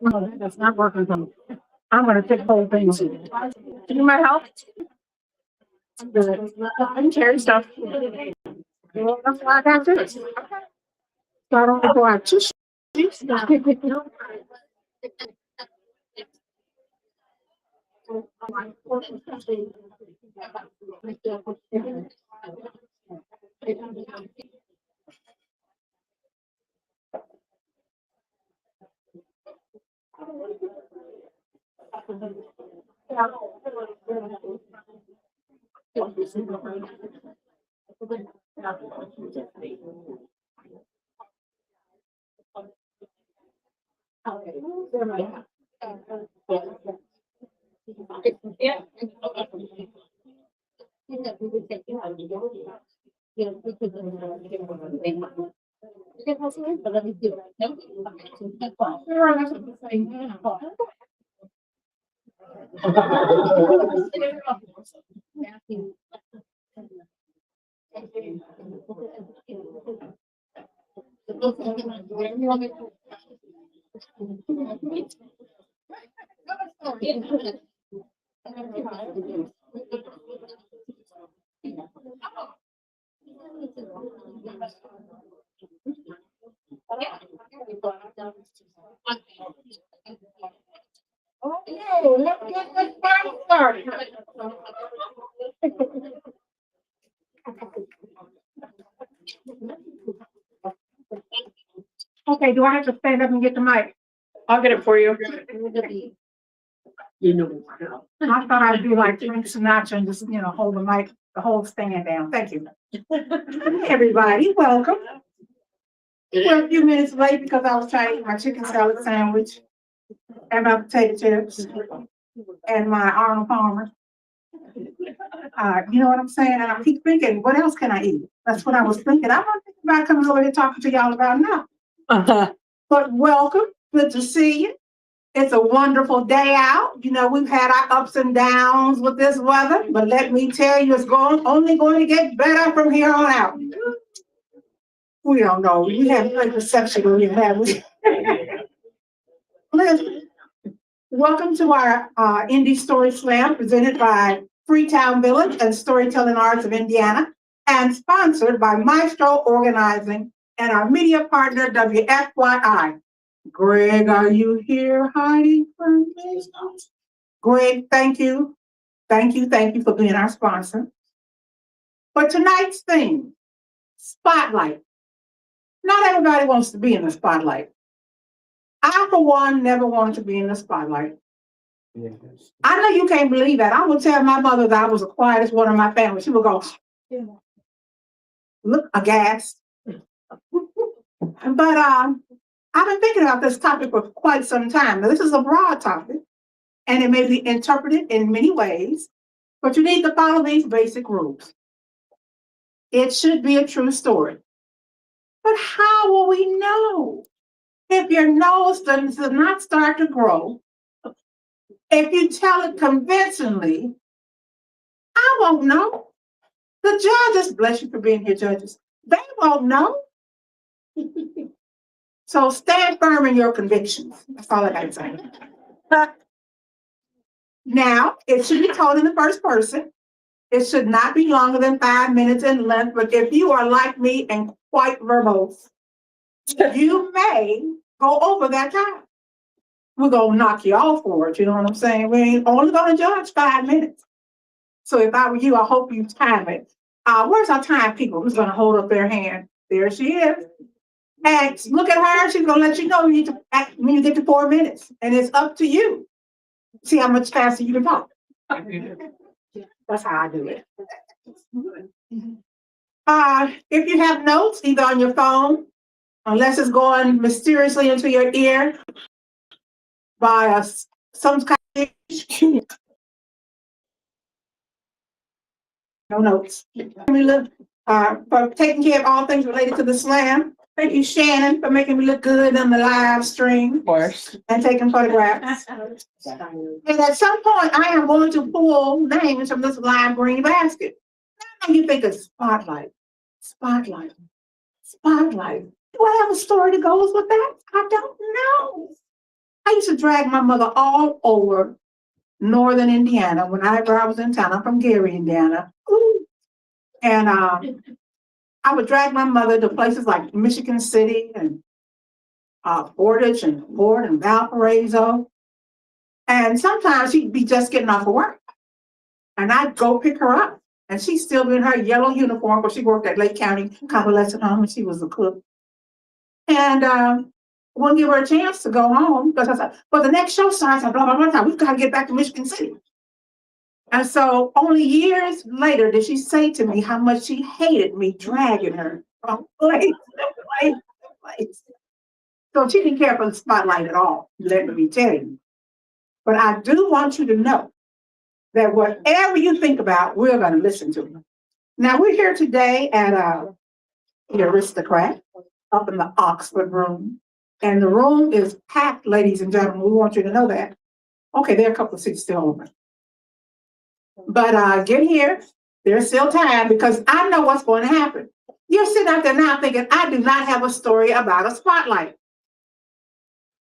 No, that's not working for me. I'm gonna take whole things. Can you my help? I'm good. I can carry stuff. Well, that's why I got this. So I don't go out too. Okay, let's get this party started. Okay, do I have to stand up and get the mic? I'll get it for you. I thought I'd be like Frank Sinatra and just, hold the mic, the whole stand down. Thank you. Hey, everybody, welcome. We're a few minutes late because I was trying to eat my chicken salad sandwich and my potato chips and my Arnold Palmer. You know what I'm saying? And I keep thinking, what else can I eat? That's what I was thinking. I'm not thinking about coming over here talking to y'all about now. But welcome. Good to see you. It's a wonderful day out. We've had our ups and downs with this weather, but let me tell you, it's only going to get better from here on out. We don't know. We have a perception when you have it. Listen, welcome to our Indy Story Slam presented by Freetown Village and Storytelling Arts of Indiana and sponsored by Maestro Organizing and our media partner, WFYI. Greg, are you here hiding from me? Greg, thank you. Thank you for being our sponsor. For tonight's theme, spotlight. Not everybody wants to be in the spotlight. I, for one, never wanted to be in the spotlight. Yes. I know you can't believe that. I would tell my mother that I was the quietest one in my family. She would go, look aghast. But I've been thinking about this topic for quite some time. Now, this is a broad topic, and it may be interpreted in many ways, but you need to follow these basic rules. It should be a true story. But how will we know if your nose does not start to grow? If you tell it convincingly, I won't know. The judges, bless you for being here, judges, they won't know. So stand firm in your convictions. That's all I got to say. Now, it should be told in the first person. It should not be longer than 5 minutes in length, but if you are like me and quite verbose, you may go over that time. We're going to knock you off for it, you know what I'm saying? We ain't only going to judge 5 minutes. So if I were you, I hope you time it. Where's our time people? Who's going to hold up their hand? There she is. And look at her. She's going to let you know you need to act when you get to 4 minutes. And it's up to you. See how much faster you can talk. That's how I do it. If you have notes, either on your phone, unless it's going mysteriously into your ear by some kind of no notes. For taking care of all things related to the slam. Thank you, Shannon, for making me look good on the live stream. Of course. And taking photographs. And at some point, I am going to pull names from this lime green basket. Now you think of spotlight. Spotlight. Spotlight. Do I have a story that goes with that? I don't know. I used to drag my mother all over northern Indiana whenever I was in town. I'm from Gary, Indiana. Ooh. And I would drag my mother to places like Michigan City and Portage and Fort and Valparaiso. And sometimes she'd be just getting off of work. And I'd go pick her up. And she's still in her yellow uniform, but she worked at Lake County Convalescent Home and she was a cook. And wouldn't give her a chance to go home because I said, well, the next show starts at blah, blah, blah. We've got to get back to Michigan City. And so only years later did she say to me how much she hated me dragging her from place to place to place. So she didn't care for the spotlight at all, let me tell you. But I do want you to know that whatever you think about, we're going to listen to you. Now, we're here today at the Aristocrat up in the Oxford room. And the room is packed, ladies and gentlemen. We want you to know that. Okay, there are a couple of seats still open. But get here. There's still time because I know what's going to happen. You're sitting out there now thinking, I do not have a story about a spotlight.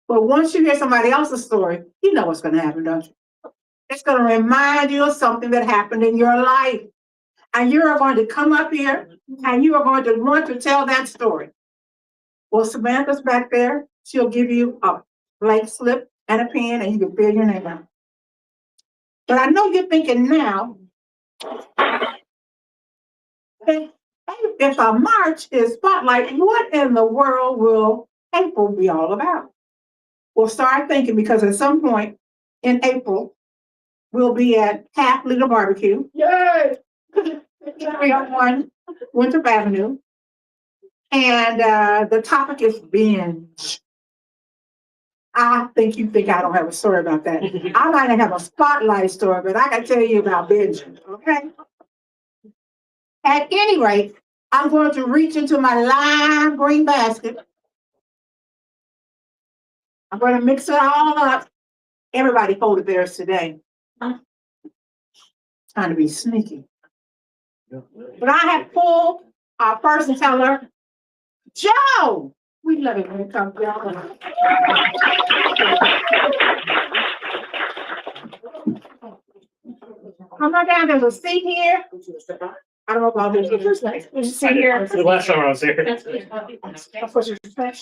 But once you hear somebody else's story, you know what's going to happen, don't you? It's going to remind you of something that happened in your life. And you are going to come up here and you are going to want to tell that story. Well, Samantha's back there. She'll give you a blank slip and a pen and you can fill your name out. But I know you're thinking now, if a March is spotlight, what in the world will April be all about? Well, start thinking because at some point in April, we'll be at Half Liter Barbecue. Yay! 301 Winthrop Avenue. And the topic is binge. I think you think I don't have a story about that. I might not have a spotlight story, but I can tell you about binging, okay? At any rate, I'm going to reach into my lime green basket. I'm going to mix it all up. Everybody folded theirs today. Trying to be sneaky. But I have pulled our person teller, Joe. We love it when it comes down. Come on down. There's a seat here. I don't know about this. There's a seat here. The last time I was here. That's what you're saying.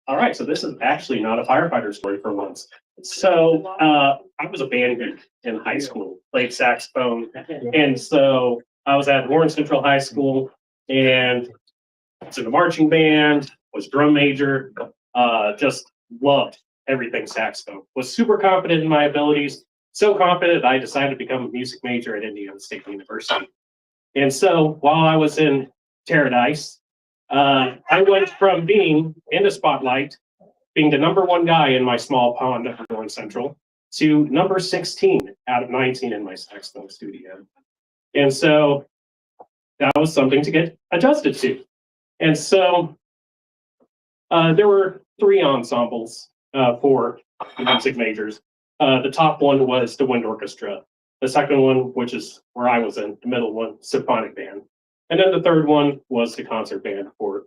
All right, so this is actually not a firefighter story for once. So I was a band geek in high school, played saxophone, and so I was at Warren Central High School and was in the marching band, was drum major, just loved everything saxophone. Was super confident in my abilities, so confident I decided to become a music major at Indiana State University. And so while I was in Paradise, I went from being in the spotlight, being the #1 guy in my small pond at Warren Central, to number 16 out of 19 in my saxophone studio. And so that was something to get adjusted to. And so there were 3 ensembles for music majors. The top one was the wind orchestra. The second one, which is where I was in, the middle one, symphonic band. And then the third one was the concert band for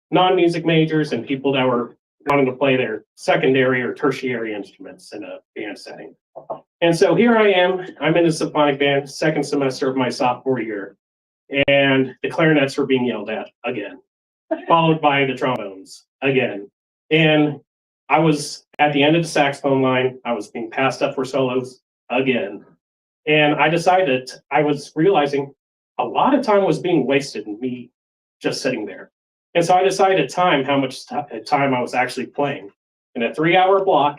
non-music majors and people that were wanting to play their secondary or tertiary instruments in a band setting. And so here I am, I'm in the symphonic band, second semester of my sophomore year, and the clarinets were being yelled at again, followed by the trombones again. And I was at the end of the saxophone line, I was being passed up for solos again. And I decided, I was realizing a lot of time was being wasted in me just sitting there. And so I decided to time how much time I was actually playing. In a 3-hour block,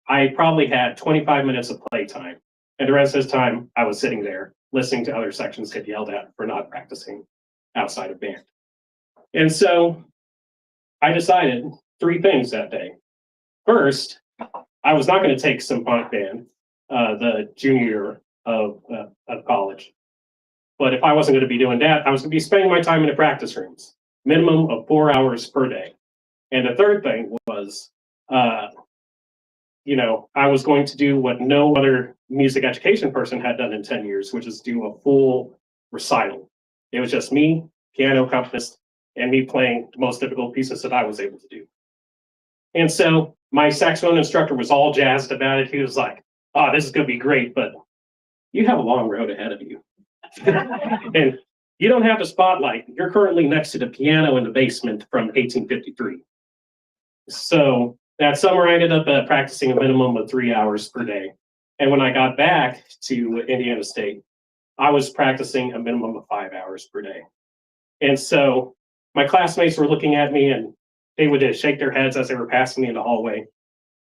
I probably had 25 minutes of playtime. And the rest of the time, I was sitting there listening to other sections get yelled at for not practicing outside of band. And so I decided 3 things that day. First, I was not going to take symphonic band the junior year of college. But if I wasn't going to be doing that, I was going to be spending my time in the practice rooms, minimum of 4 hours per day. And the third thing was, I was going to do what no other music education person had done in 10 years, which is do a full recital. It was just me, piano accompanist, and me playing the most difficult pieces that I was able to do. And so my saxophone instructor was all jazzed about it. He was like, "Oh, this is going to be great, but you have a long road ahead of you." And you don't have the spotlight. You're currently next to the piano in the basement from 1853. So that summer, I ended up practicing a minimum of 3 hours per day. And when I got back to Indiana State, I was practicing a minimum of 5 hours per day. And so my classmates were looking at me and they would shake their heads as they were passing me in the hallway.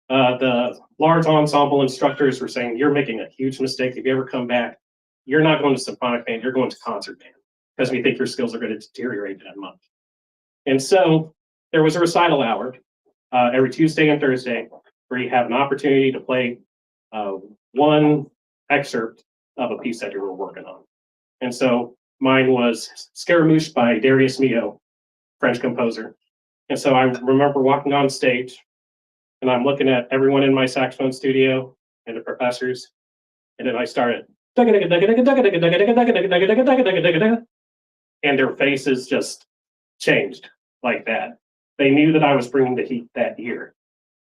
The large ensemble instructors were saying, "You're making a huge mistake. If you ever come back, you're not going to symphonic band, you're going to concert band, because we think your skills are going to deteriorate that much." And so there was a recital hour every Tuesday and Thursday where you have an opportunity to play one excerpt of a piece that you were working on. And so mine was Scaramouche by Darius Milhaud, French composer. And so I remember walking on stage and I'm looking at everyone in my saxophone studio and the professors. And then I started, and their faces just changed like that. They knew that I was bringing the heat that year.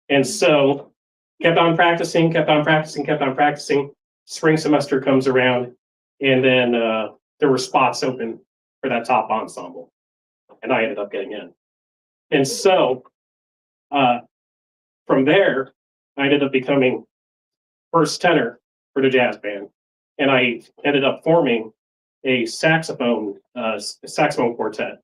And so kept on practicing, kept on practicing, kept on practicing. Spring semester comes around, and then there were spots open for that top ensemble. And I ended up getting in. And so from there, I ended up becoming first tenor for the jazz band. And I ended up forming a saxophone quartet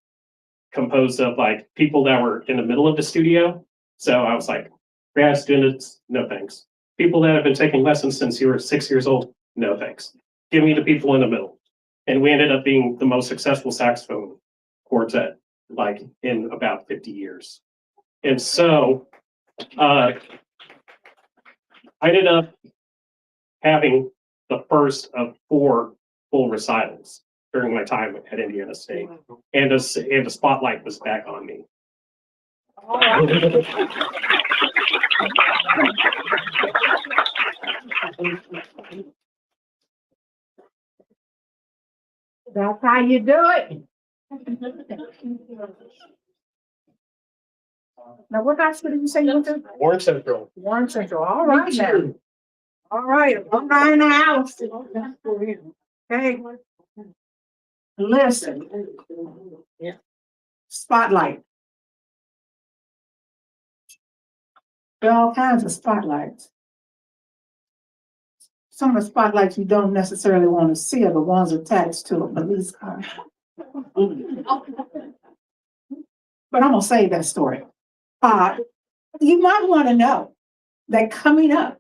composed of like people that were in the middle of the studio. So I was like, grad students, no thanks. People that have been taking lessons since you were 6 years old, no thanks. Give me the people in the middle. And we ended up being the most successful saxophone quartet, like in about 50 years. And so I ended up having the first of 4 full recitals during my time at Indiana State. And the spotlight was back on me. That's how you do it. Now, what high school did you say you went to? Warren Central. Warren Central. All right now. All right, alumni in the house. Okay. Listen. Spotlight. There are all kinds of spotlights. Some of the spotlights you don't necessarily want to see are the ones attached to a police car. But I'm gonna save that story. You might want to know that coming up,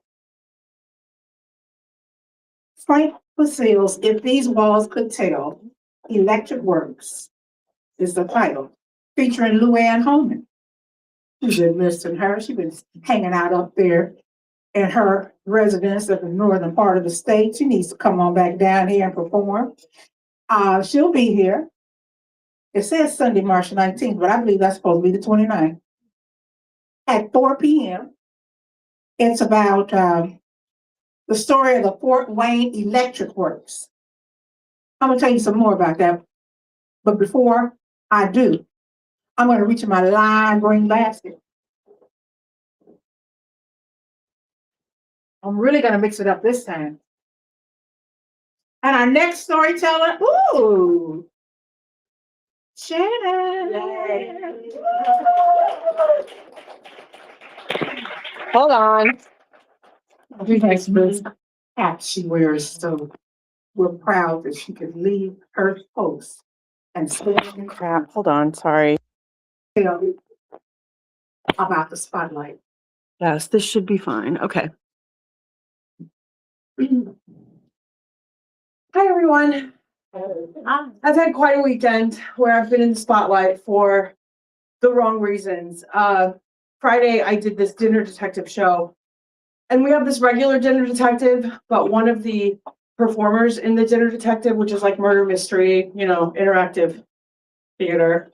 Frank Basile's "If These Walls Could Tell," Electric Works is the title, featuring Luann Holman. You've been listening to her. She's been hanging out up there in her residence at the northern part of the state. She needs to come on back down here and perform. She'll be here. It says Sunday, March 19th, but I believe that's supposed to be the 29th. At 4 p.m. It's about the story of the Fort Wayne Electric Works. I'm gonna tell you some more about that. But before I do, I'm gonna reach in my line basket. I'm really gonna mix it up this time. And our next storyteller, ooh, Shannon. Hold on. This hat she wears, so we're proud that she could leave her post and still Crap. Hold on. Sorry. tell about the spotlight. Yes, this should be fine. Okay. Hi, everyone. I've had quite a weekend where I've been in the spotlight for the wrong reasons. Friday, I did this dinner detective show, and we have this regular dinner detective, but one of the performers in the dinner detective, which is like murder mystery, interactive theater.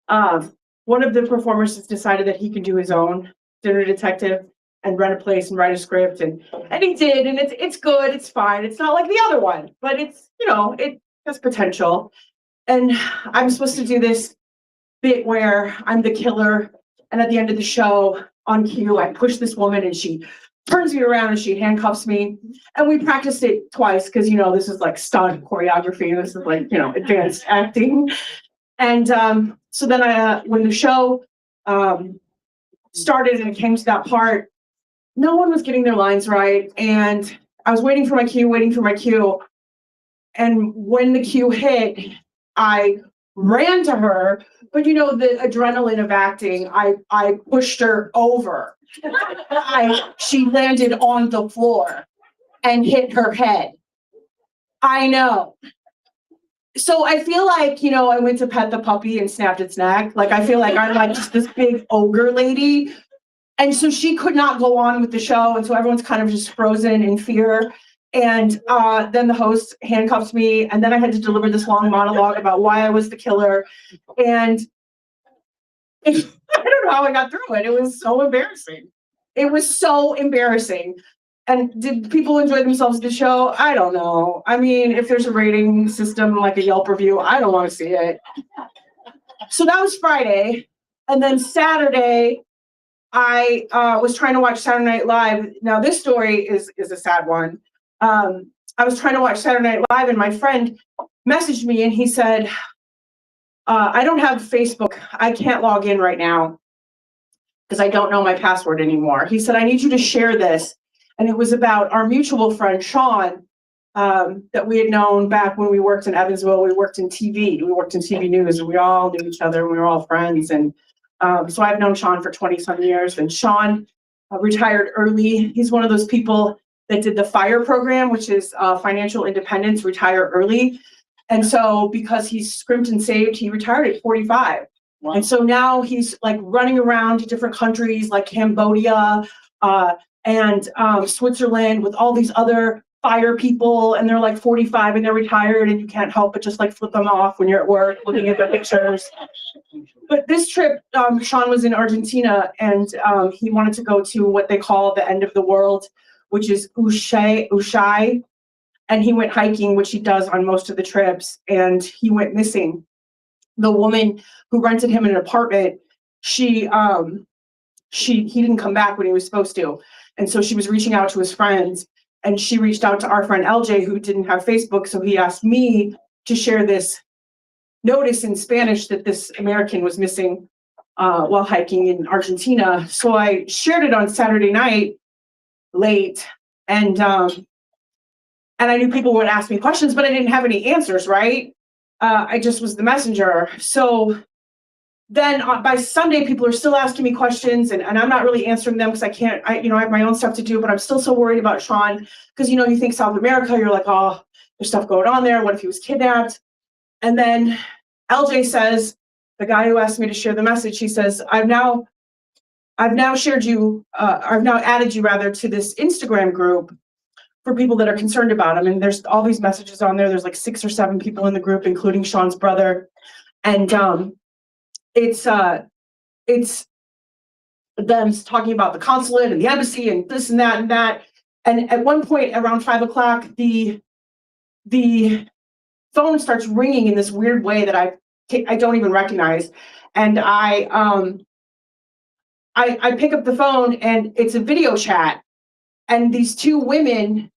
One of the performers has decided that he can do his own dinner detective and run a place and write a script, and he did, and it's good, it's fine. It's not like the other one, but it's, it has potential. And I'm supposed to do this bit where I'm the killer, and at the end of the show, on cue. I push this woman and she turns me around and she handcuffs me. And we practiced it twice because, you know, this is like stunt choreography. This is like, you know, advanced acting. And so then when the show started and it came to that part, no one was getting their lines right. And I was waiting for my cue. And when the cue hit, I ran to her, but you know, the adrenaline of acting, I pushed her over. She landed on the floor and hit her head. I know. So I feel like, you know, I went to pet the puppy and snapped its neck. Like, I feel like I'm like just this big ogre lady. And so she could not go on with the show. And so everyone's kind of just frozen in fear. And then the host handcuffed me. And then I had to deliver this long monologue about why I was the killer. And I don't know how I got through it. It was so embarrassing. It was so embarrassing. And did people enjoy themselves at the show? I don't know. I mean, if there's a rating system like a Yelp review, I don't want to see it. So that was Friday. And then Saturday, I was trying to watch Saturday Night Live. Now, this story is a sad one. I was trying to watch Saturday Night Live, and my friend messaged me, and he said, I don't have Facebook. I can't log in right now because I don't know my password anymore. He said, I need you to share this. And it was about our mutual friend, Sean, that we had known back when we worked in Evansville. We worked in TV. We worked in TV news, and we all knew each other, and we were all friends. And so I've known Sean for 20-some years. And Sean retired early. He's one of those people that did the FIRE program, which is financial independence, retire early. And so because he's scrimped and saved, he retired at 45. Wow. And so now he's like running around to different countries like Cambodia, and Switzerland with all these other FIRE people, and they're like 45 and they're retired, and you can't help but just like flip them off when you're at work looking at the pictures. But this trip, Sean was in Argentina, and he wanted to go to what they call the end of the world, which is Ushuaia, and he went hiking, which he does on most of the trips, and he went missing. The woman who rented him an apartment, he didn't come back when he was supposed to. And so she was reaching out to his friends, and she reached out to our friend LJ, who didn't have Facebook. So he asked me to share this notice in Spanish that this American was missing while hiking in Argentina. So I shared it on Saturday night late, and I knew people would ask me questions, but I didn't have any answers, right? I just was the messenger. So then by Sunday, people are still asking me questions, and I'm not really answering them because I have my own stuff to do, but I'm still so worried about Sean because, you know, you think South America, you're like, oh, there's stuff going on there. What if he was kidnapped? And then LJ says, the guy who asked me to share the message, he says, I've now added you rather to this Instagram group for people that are concerned about him. And there's all these messages on there. There's like 6 or 7 people in the group, including Sean's brother. And it's them talking about the consulate and the embassy and this and that and that. And at one point around 5 o'clock, the phone starts ringing in this weird way that I don't even recognize. And I pick up the phone, and it's a video chat. And these 2 women,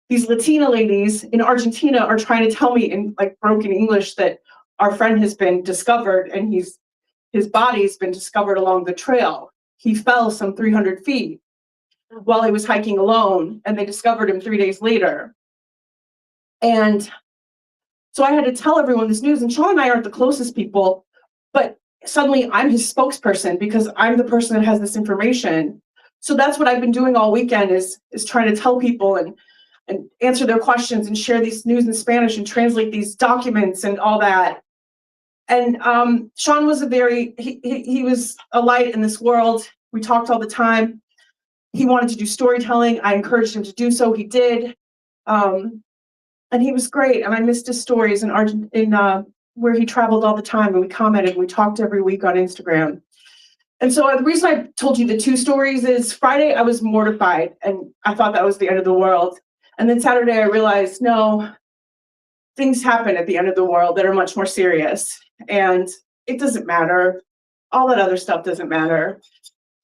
these Latina ladies in Argentina, are trying to tell me in like broken English that our friend has been discovered, and his body's been discovered along the trail. He fell some 300 feet while he was hiking alone, and they discovered him 3 days later. And so I had to tell everyone this news, and Sean and I aren't the closest people, but suddenly I'm his spokesperson because I'm the person that has this information. So that's what I've been doing all weekend is trying to tell people and answer their questions and share these news in Spanish and translate these documents and all that. And Sean was he was a light in this world. We talked all the time. He wanted to do storytelling. I encouraged him to do so. He did. And he was great. And I missed his stories in where he traveled all the time. And we commented, and we talked every week on Instagram. And so the reason I told you the 2 stories is Friday, I was mortified, and I thought that was the end of the world. And then Saturday, I realized, no, things happen at the end of the world that are much more serious. And it doesn't matter. All that other stuff doesn't matter.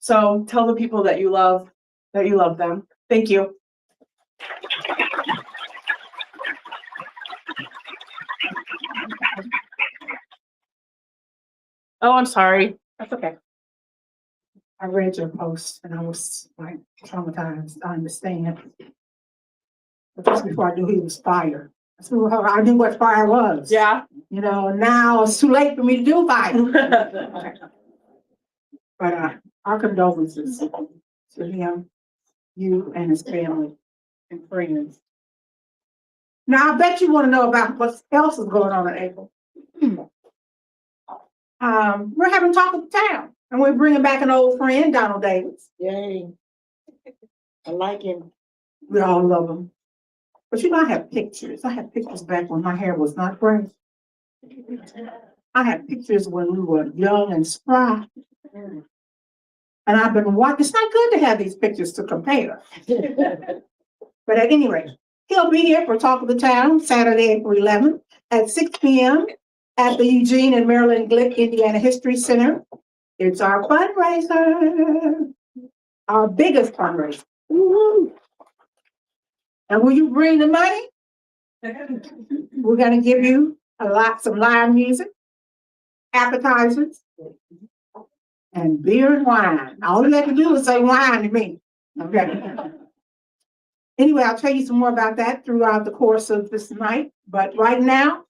So tell the people that you love them. Thank you. Oh, I'm sorry. That's okay. I read your post and I was like traumatized. I understand. But just before I knew he was fired. So I knew what fire was. Yeah. You know, now it's too late for me to do fire. But our condolences to him, you and his family and friends. Now, I bet you want to know about what else is going on in April. We're having Talk of the Town, and we're bringing back an old friend, Donald Davis. Yay. I like him. We all love him. But you know, I have pictures. I have pictures back when my hair was not gray. I have pictures when we were young and spry. And I've been watching. It's not good to have these pictures to compare. But at any rate, he'll be here for Talk of the Town, Saturday, April 11th at 6 p.m. at the Eugene and Marilyn Glick Indiana History Center. It's our fundraiser, our biggest fundraiser. Woo-hoo. And will you bring the money? We're going to give you some live music, appetizers, and beer and wine. All you have to do is say wine to me. Okay. Anyway, I'll tell you some more about that throughout the course of this night. But right now,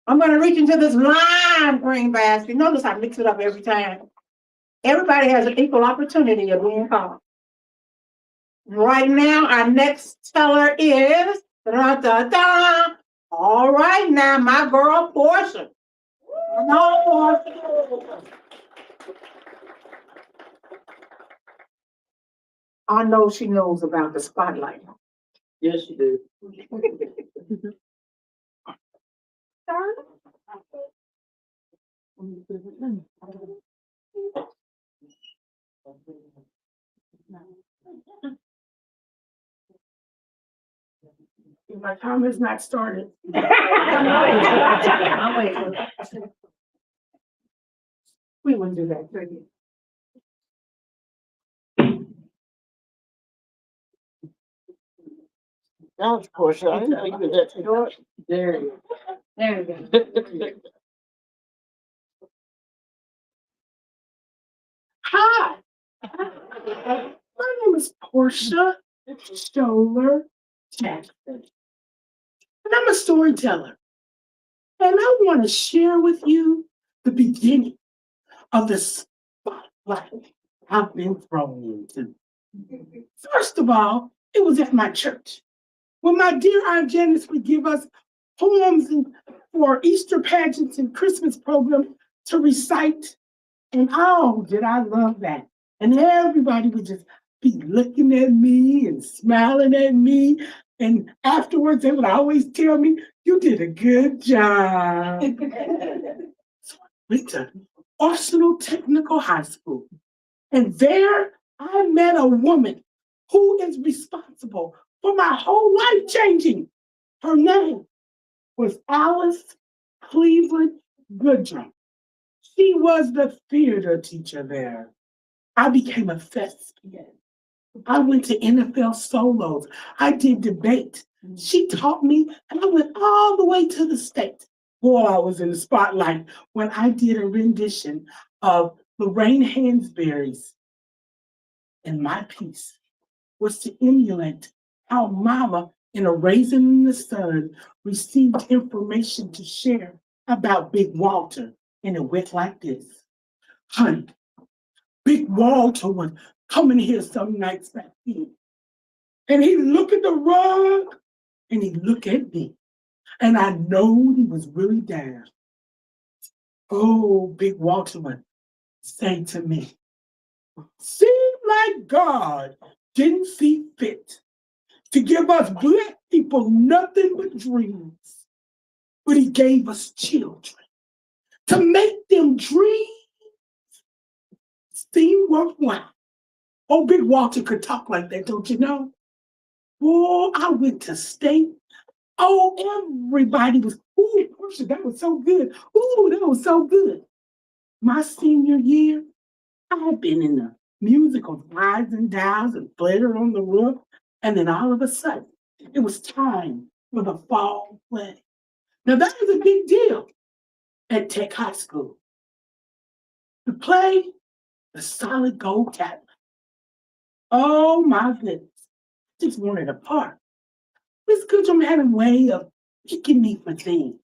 I'm going to reach into this lime green basket. Notice I mix it up every time. Everybody has an equal opportunity of being called. Right now, our next teller is, da-da-da-da. All right now, my girl Portia. No, Portia. I know she knows about the spotlight. Yes, you do. My time has not started. I'm waiting. We wouldn't do that, could you? That was Portia. I didn't know you did that too. There you go. There you go. Hi, my name is Portia Stoller Jackson, and I'm a storyteller. And I want to share with you the beginning of the spotlight I've been thrown into. First of all, it was at my church, when my dear Aunt Janice would give us poems for Easter pageants and Christmas programs to recite. And oh, did I love that. And everybody would just be looking at me and smiling at me. And afterwards, they would always tell me, you did a good job. So I went to Arsenal Technical High School. And there I met a woman who is responsible for my whole life changing. Her name was Alice Cleveland Goodrum. She was the theater teacher there. I became a thespian. I went to NFL solos. I did debate. She taught me, and I went all the way to the state. Boy, I was in the spotlight when I did a rendition of Lorraine Hansberry's. And my piece was to emulate how Mama in A Raisin in the Sun received information to share about Big Walter. And it went like this. Honey, Big Walter would come in here some nights back then. And he'd look at the rug and he'd look at me. And I know he was really down. Oh, Big Walter would say to me, seemed like God didn't see fit to give us black people nothing but dreams. But he gave us children to make them dreams seem worthwhile. Oh, Big Walter could talk like that, don't you know? Oh, I went to state. Oh, everybody was, ooh, Portia, that was so good. Ooh, that was so good. my senior year, I had been in the musical Rides and Dials and Glitter on the Roof, and then all of a sudden, it was time for the fall play. Now that was a big deal at Tech High School. The play, The Solid Gold Tablet. Oh my goodness, just wanted a part. Miss Goodrum had a way of picking me for things.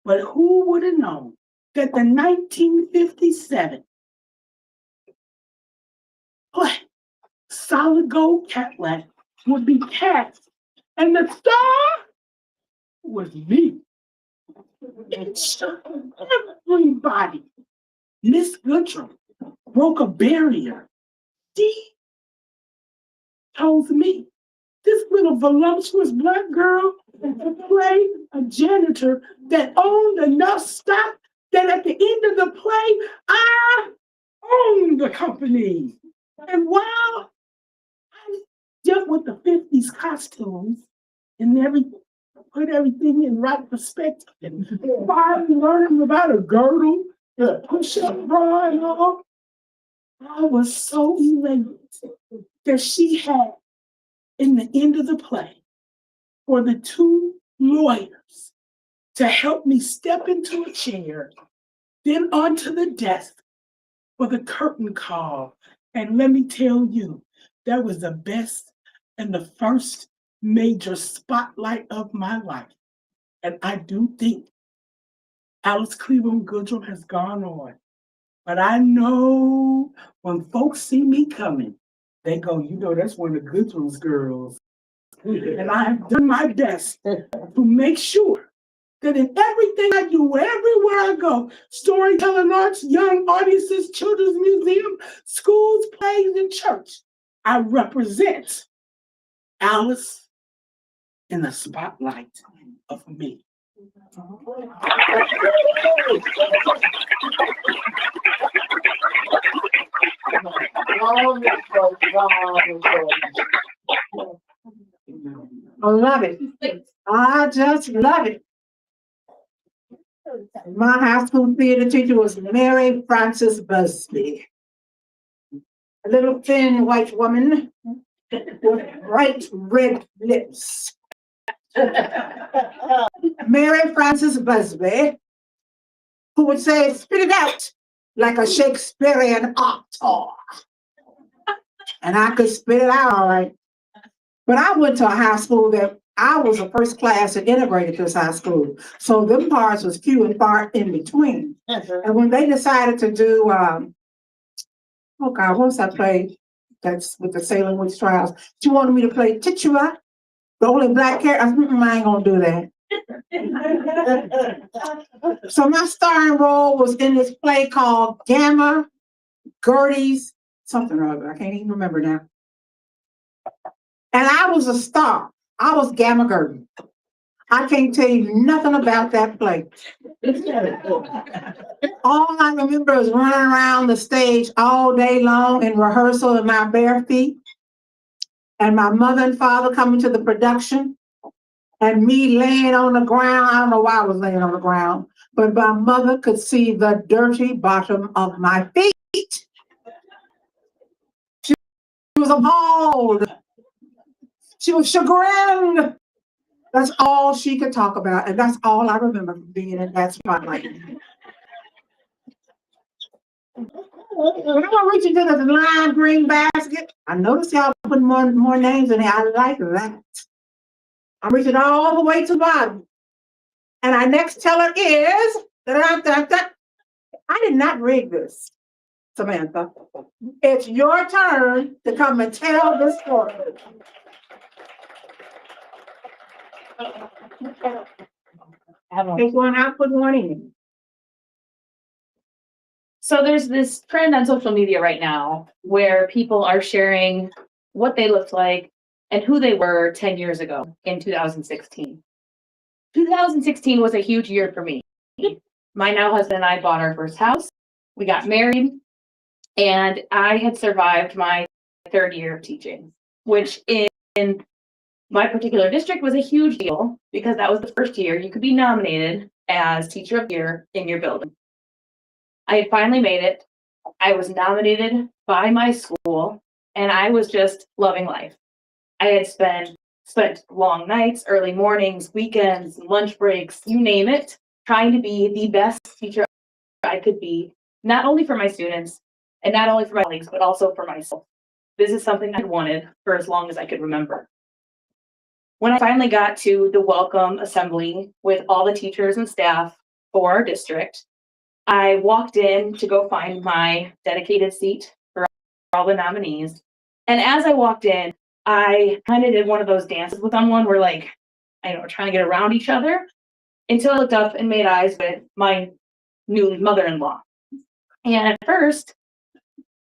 But who would have known that the 1957 play, Solid Gold Cadillac, would be cast, and the star was me. It shocked everybody. Miss Goodrum broke a barrier. She told me, this little voluptuous black girl to play a janitor that owned enough stock that at the end of the play, I owned the company. And while I dealt with the 50s costumes and put everything in right perspective, and finally learning about a girdle, a push-up bra and all, I was so elated that she had, in the end of the play, for the two lawyers to help me step into a chair, then onto the desk for the curtain call. And let me tell you, that was the best and the first major spotlight of my life. And I do think Alice Cleveland Goodrum has gone on. But I know when folks see me coming, they go, you know, that's one of Goodrum's girls. And I have done my best to make sure that in everything I do, everywhere I go, storytelling arts, young audiences, children's museum, schools, plays, and church, I represent Alice in the spotlight of me. I love it. I just love it. My high school theater teacher was Mary Frances Busby. A little thin white woman with bright red lips. Mary Frances Busby, who would say, spit it out like a Shakespearean author. And I could spit it out all right. But I went to a high school that I was the first class that integrated this high school. So them parts was few and far in between. And when they decided to do, oh God, what's that play that's with the Salem Witch Trials? She wanted me to play Tituba, the only black character. I said, I ain't gonna do that. So my starring role was in this play called Gamma Gertie's something or other. I can't even remember now. And I was a star. I was Gamma Gertie. I can't tell you nothing about that play. All I remember is running around the stage all day long in rehearsal in my bare feet, and my mother and father coming to the production, and me laying on the ground. I don't know why I was laying on the ground, but my mother could see the dirty bottom of my feet. She was appalled. She was chagrined. That's all she could talk about, and that's all I remember from being in that spotlight. When I reach into the lime green basket, I notice y'all put more names in there. I like that. I'm reaching all the way to the bottom. And our next teller is, I did not rig this, Samantha. It's your turn to come and tell this story. Take one out, put one in. So there's this trend on social media right now where people are sharing what they looked like and who they were 10 years ago in 2016. 2016 was a huge year for me. My now husband and I bought our first house. We got married, and I had survived my third year of teaching, which in my particular district was a huge deal because that was the first year you could be nominated as Teacher of the Year in your building. I had finally made it. I was nominated by my school, and I was just loving life. I had spent long nights, early mornings, weekends, lunch breaks, you name it, trying to be the best teacher I could be, not only for my students and not only for my colleagues, but also for myself. This is something I wanted for as long as I could remember. When I finally got to the welcome assembly with all the teachers and staff for our district, I walked in to go find my dedicated seat for all the nominees. And as I walked in, I kind of did one of those dances with someone where, like, I don't know, trying to get around each other, until I looked up and made eyes with my new mother-in-law. And at first,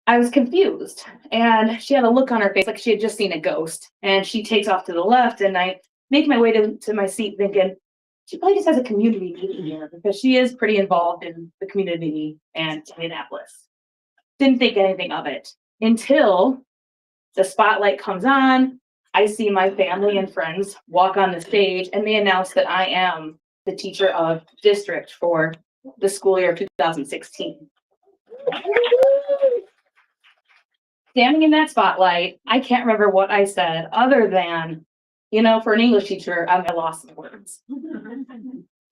I was confused, and she had a look on her face like she had just seen a ghost. And she takes off to the left, and I make my way to my seat thinking, she probably just has a community meeting here, because she is pretty involved in the community and Indianapolis. Didn't think anything of it until the spotlight comes on. I see my family and friends walk on the stage, and they announce that I am the teacher of district for the school year of 2016. Standing in that spotlight, I can't remember what I said other than, for an English teacher, I'm at a loss of words.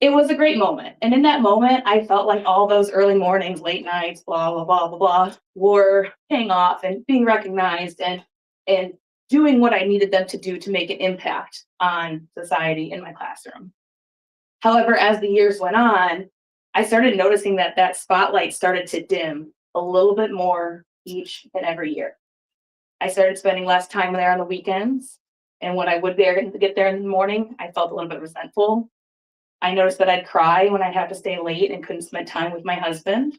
It was a great moment. And in that moment, I felt like all those early mornings, late nights, blah, blah, blah, blah, blah, were paying off and being recognized and doing what I needed them to do to make an impact on society in my classroom. However, as the years went on, I started noticing that that spotlight started to dim a little bit more each and every year. I started spending less time there on the weekends. And when I would get there in the morning, I felt a little bit resentful. I noticed that I'd cry when I'd have to stay late and couldn't spend time with my husband.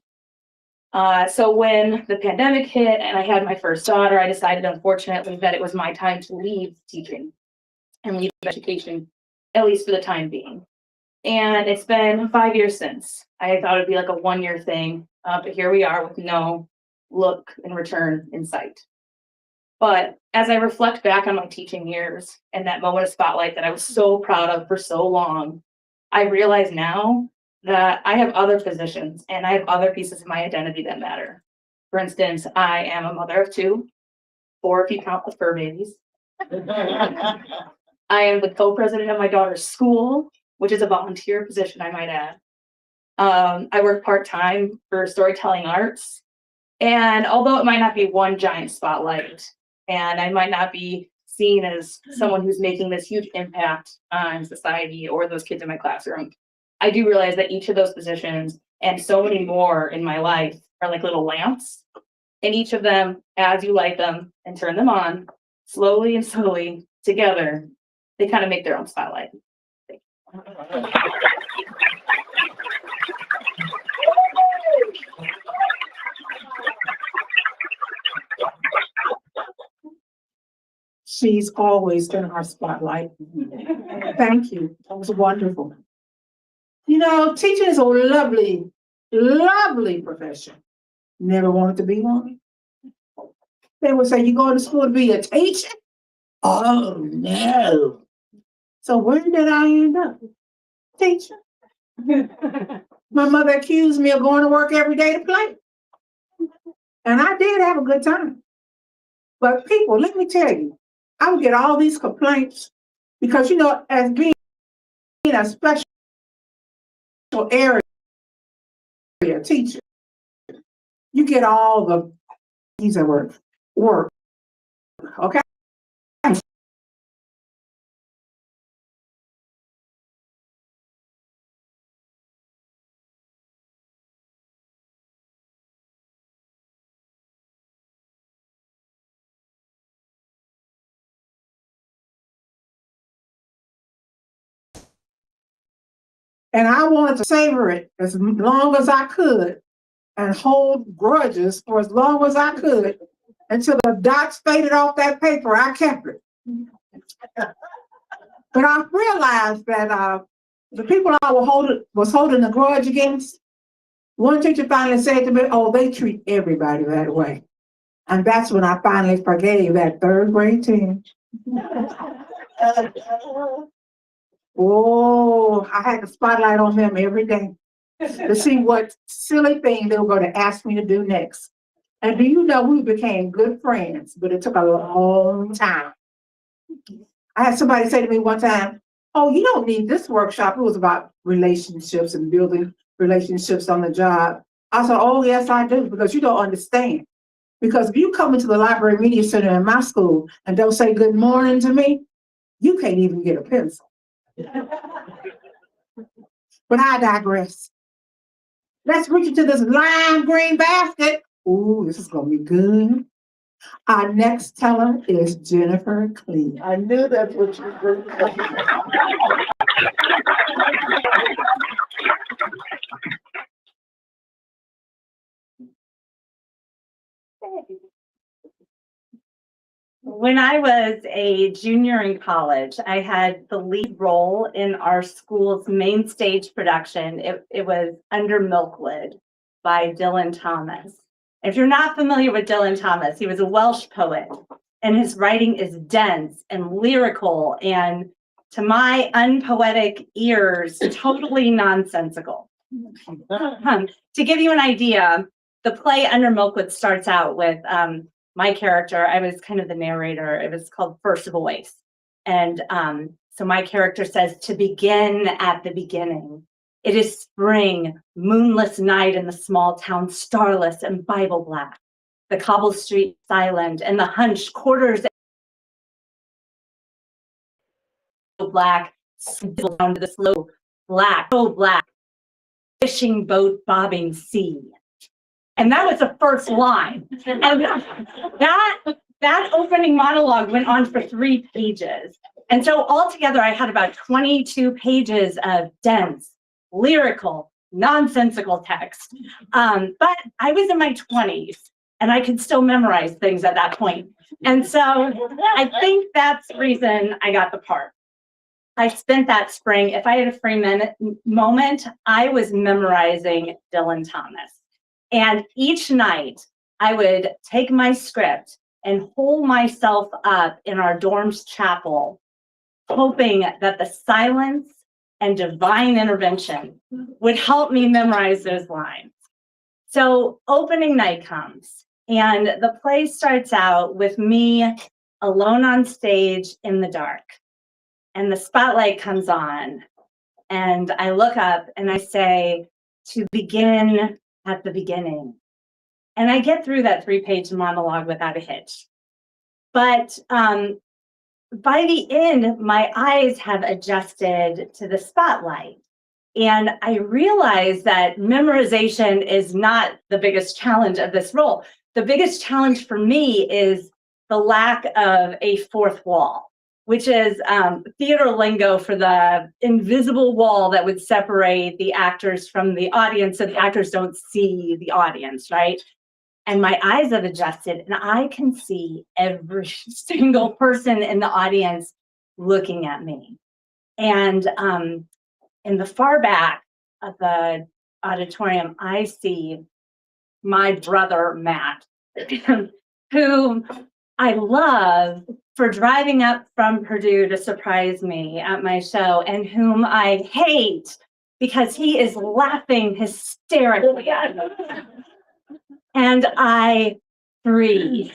So when the pandemic hit and I had my first daughter, I decided, unfortunately, that it was my time to leave teaching and leave education, at least for the time being. And it's been 5 years since. I thought it'd be like a 1-year thing, but here we are with no look and return in sight. But as I reflect back on my teaching years and that moment of spotlight that I was so proud of for so long, I realize now that I have other positions and I have other pieces of my identity that matter. For instance, I am a mother of 2, 4 if you count the fur babies. I am the co-president of my daughter's school, which is a volunteer position, I might add. I work part-time for Storytelling Arts. And although it might not be one giant spotlight, and I might not be seen as someone who's making this huge impact on society or those kids in my classroom, I do realize that each of those positions and so many more in my life are like little lamps. And each of them, as you light them and turn them on, slowly and slowly together, they kind of make their own spotlight. She's always in our spotlight. Thank you. That was wonderful. Teaching is a lovely, lovely profession. Never wanted to be one. They would say, you go to school to be a teacher? Oh, no. So where did I end up? Teacher. My mother accused me of going to work every day to play. And I did have a good time. But people, let me tell you, I would get all these complaints because, as being a special area teacher, you get all the, use that word, work, okay? And I wanted to savor it as long as I could and hold grudges for as long as I could until the dots faded off that paper. I kept it. But I realized that the people I was holding a grudge against, one teacher finally said to me, oh, they treat everybody that way. And that's when I finally forgave that 3rd grade team. Oh, I had the spotlight on them every day. to see what silly thing they were going to ask me to do next. And do you know, we became good friends, but it took a long time. I had somebody say to me one time, "Oh, you don't need this workshop." It was about relationships and building relationships on the job. I said, "Oh, yes, I do," because you don't understand. Because if you come into the library media center in my school and don't say good morning to me, you can't even get a pencil. But I digress. Let's reach into this lime green basket. Ooh, this is gonna be good. Our next teller is Jennifer Clee. I knew that's what you were. When I was a junior in college, I had the lead role in our school's main stage production. It was Under Milkwood by Dylan Thomas. If you're not familiar with Dylan Thomas, he was a Welsh poet, and his writing is dense and lyrical and, to my unpoetic ears, totally nonsensical. To give you an idea, the play Under Milkwood starts out with my character. I was kind of the narrator. It was called First of a Waste. And so my character says, "To begin at the beginning. It is spring, moonless night in the small town, starless and Bible black. The cobble street silent and the hunched quarters black, down to the slow black, so black, fishing boat bobbing sea." And that was the first line. And that opening monologue went on for 3 pages. And so altogether, I had about 22 pages of dense, lyrical, nonsensical text. But I was in my 20s and I could still memorize things at that point. And so I think that's the reason I got the part. I spent that spring, if I had a free moment, I was memorizing Dylan Thomas. And each night I would take my script and hole myself up in our dorm's chapel, hoping that the silence and divine intervention would help me memorize those lines. So opening night comes, and the play starts out with me alone on stage in the dark. And the spotlight comes on, and I look up and I say, "To begin at the beginning." And I get through that 3-page monologue without a hitch. But by the end, my eyes have adjusted to the spotlight. And I realize that memorization is not the biggest challenge of this role. The biggest challenge for me is the lack of a fourth wall, which is theater lingo for the invisible wall that would separate the actors from the audience, so the actors don't see the audience, right? And my eyes have adjusted, and I can see every single person in the audience looking at me. And in the far back of the auditorium, I see my brother, Matt, who I love for driving up from Purdue to surprise me at my show, and whom I hate because he is laughing hysterically at me. And I breathe.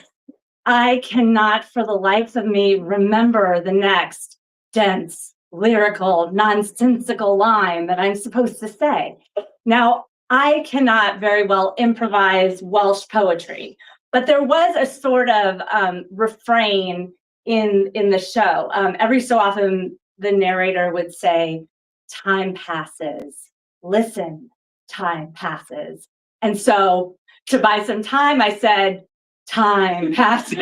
I cannot for the life of me remember the next dense, lyrical, nonsensical line that I'm supposed to say. Now, I cannot very well improvise Welsh poetry, but there was a sort of refrain in the show. Every so often, the narrator would say, "Time passes. Listen, time passes." And so to buy some time, I said, "Time passes."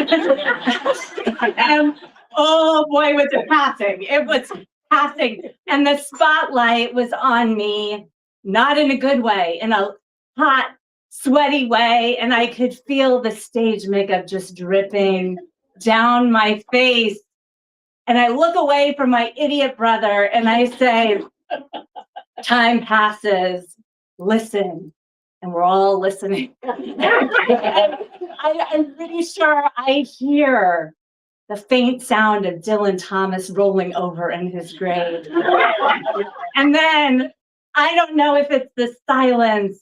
And oh boy, was it passing. It was passing. And the spotlight was on me, not in a good way, in a hot, sweaty way. And I could feel the stage makeup just dripping down my face. And I look away from my idiot brother and I say, "Time passes. Listen." And we're all listening. I'm pretty sure I hear the faint sound of Dylan Thomas rolling over in his grave. And then I don't know if it's the silence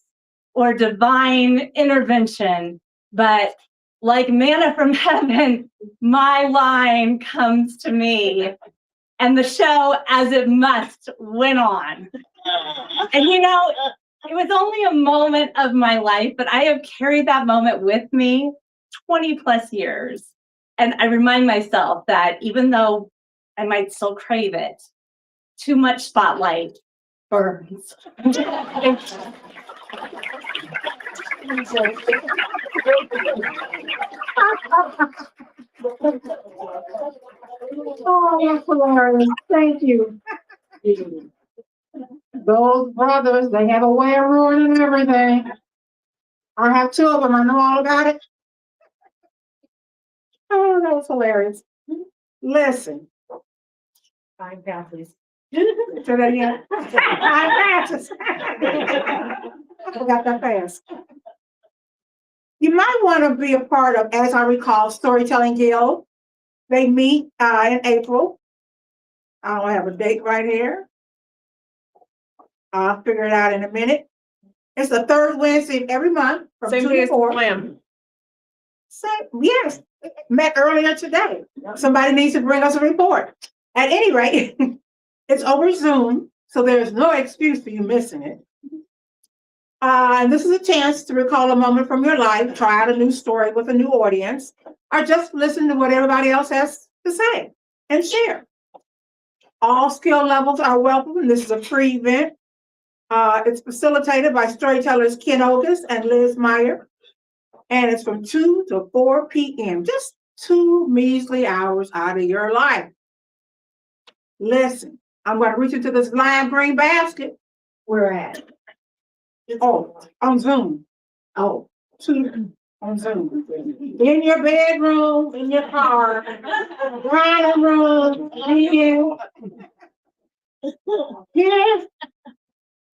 or divine intervention, but like manna from heaven, my line comes to me. And the show, as it must, went on. And you know, it was only a moment of my life, but I have carried that moment with me 20 plus years. And I remind myself that even though I might still crave it, too much spotlight burns. Oh, that's hilarious. Thank you. Those brothers, they have a way of ruining everything. I have two of them. I know all about it. Oh, that was hilarious. Listen. Fine, please. Say that again. Five passes. I forgot that fast. You might want to be a part of, as I recall, Storytelling Guild. They meet in April. I don't have a date right here. I'll figure it out in a minute. It's the third Wednesday of every month from Same 2 day to as 4. Slam. Yes, met earlier today. Somebody needs to bring us a report. At any rate, it's over Zoom, so there's no excuse for you missing it. And this is a chance to recall a moment from your life, try out a new story with a new audience, or just listen to what everybody else has to say and share. All skill levels are welcome, and this is a free event. It's facilitated by Storytellers Ken Ogus and Liz Meyer, and it's from 2 to 4 p.m., just 2 measly hours out of your life. Listen, I'm going to reach into this lime green basket. Where at? Oh, on Zoom. Oh, on Zoom. In your bedroom, in your car, dining room, here. Here.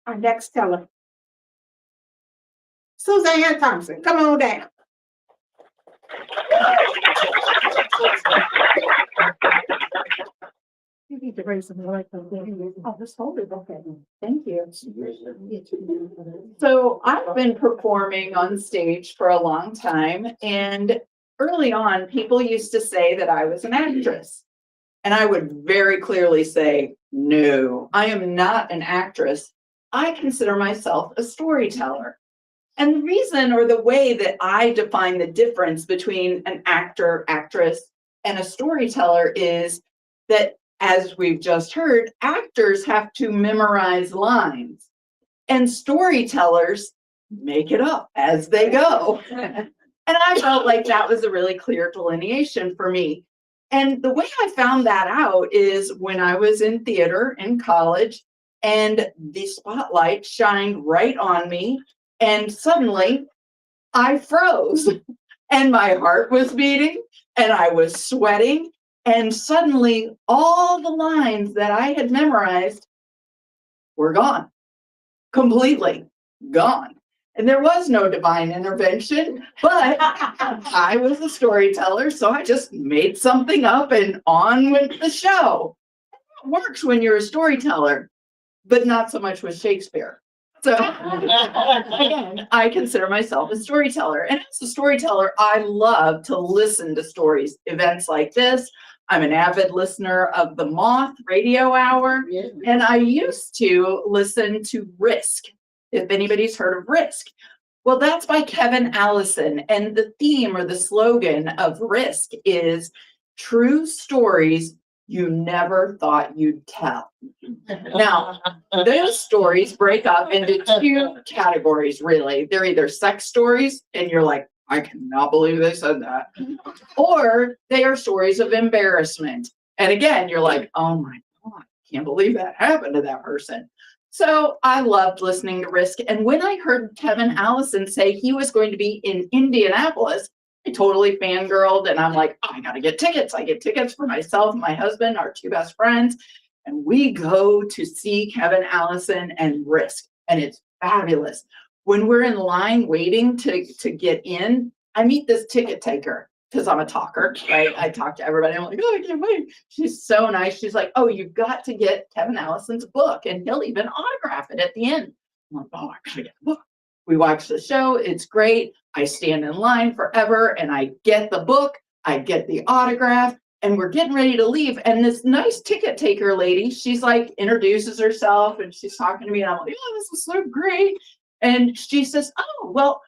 Our next teller. Suzanne Thompson, come on down. You need to raise some light. Oh, just hold it. Okay. Thank you. So I've been performing on stage for a long time, and early on, people used to say that I was an actress. And I would very clearly say, no, I am not an actress. I consider myself a storyteller. And the reason, or the way that I define the difference between an actor, actress, and a storyteller is that, as we've just heard, actors have to memorize lines, and storytellers make it up as they go. And I felt like that was a really clear delineation for me. And the way I found that out is when I was in theater in college, and the spotlight shined right on me, and suddenly I froze, and my heart was beating, and I was sweating. And suddenly all the lines that I had memorized were gone, completely gone. And there was no divine intervention, but I was a storyteller, so I just made something up and on with the show. It works when you're a storyteller, but not so much with Shakespeare. So again, I consider myself a storyteller. And as a storyteller, I love to listen to stories, events like this. I'm an avid listener of the Moth Radio Hour, and I used to listen to Risk, if anybody's heard of Risk. Well, that's by Kevin Allison, and the theme or the slogan of Risk is true stories you never thought you'd tell. Now, those stories break up into two categories, really. They're either sex stories, and you're like, I cannot believe they said that. Or they are stories of embarrassment. And again, you're like, oh my God, can't believe that happened to that person. So I loved listening to Risk. And when I heard Kevin Allison say he was going to be in Indianapolis, I totally fangirled, and I'm like, I gotta get tickets. I get tickets for myself, my husband, our two best friends. And we go to see Kevin Allison and Risk. And it's fabulous. When we're in line waiting to get in, I meet this ticket taker. because I'm a talker, right? I talk to everybody. I'm like, oh, I can't wait. She's so nice. She's like, oh, you've got to get Kevin Allison's book, and he'll even autograph it at the end. I'm like, oh, I gotta get the book. We watch the show. It's great. I stand in line forever, and I get the book. I get the autograph, and we're getting ready to leave. And this nice ticket taker lady, she's like, introduces herself, and she's talking to me, and I'm like, oh, this is so great. And she says, oh, well,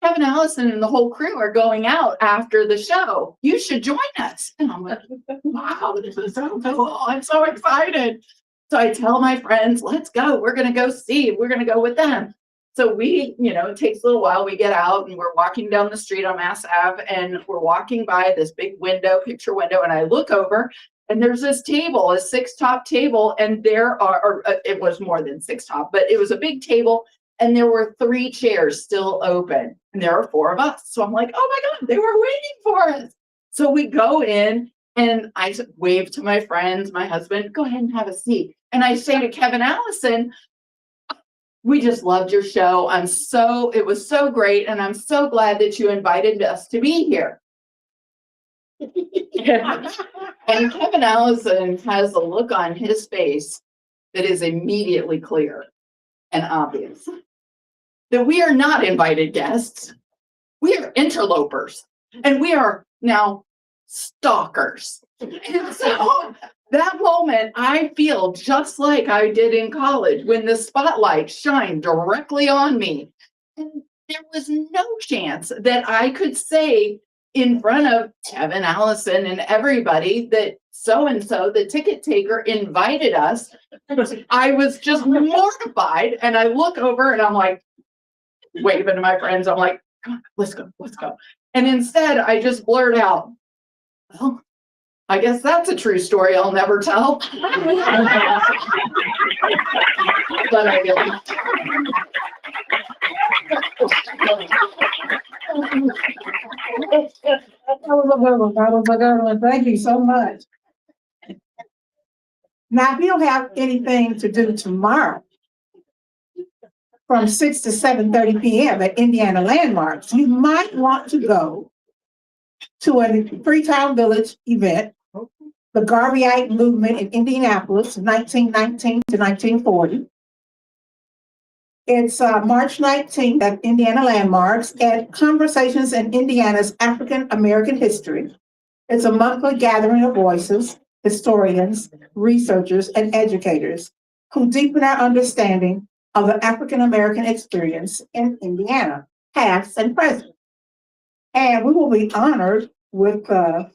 Kevin Allison and the whole crew are going out after the show. You should join us. And I'm like, wow, this is so cool. I'm so excited. So I tell my friends, let's go. We're going to go see. We're going to go with them. So we, it takes a little while. We get out and we're walking down the street on Mass Ave, and we're walking by this big window, picture window. And I look over, and there's this table, a 6-top table. And there are, or it was more than 6 top, but it was a big table. And there were 3 chairs still open, and there were 4 of us. So I'm like, oh my God, they were waiting for us. So we go in, and I wave to my friends, my husband, go ahead and have a seat. And I say to Kevin Allison, we just loved your show. It was so great. And I'm so glad that you invited us to be here. And Kevin Allison has a look on his face that is immediately clear and obvious that we are not invited guests. We are interlopers, and we are now stalkers. And so that moment, I feel just like I did in college when the spotlight shined directly on me. And there was no chance that I could say in front of Kevin Allison and everybody that so-and-so, the ticket taker, invited us. I was just mortified, and I look over and I'm like, waving to my friends. I'm like, come on, let's go. And instead, I just blurt out, well, I guess that's a true story I'll never tell. But I didn't. Thank you so much. Now, if you don't have anything to do tomorrow, from 6 to 7:30 p.m. at Indiana Landmarks, you might want to go to a Freetown Village event, the Garveyite movement in Indianapolis, 1919 to 1940. It's March 19th at Indiana Landmarks, and Conversations in Indiana's African American History. It's a monthly gathering of voices, historians, researchers, and educators who deepen our understanding of the African American experience in Indiana, past and present. And we will be honored with, I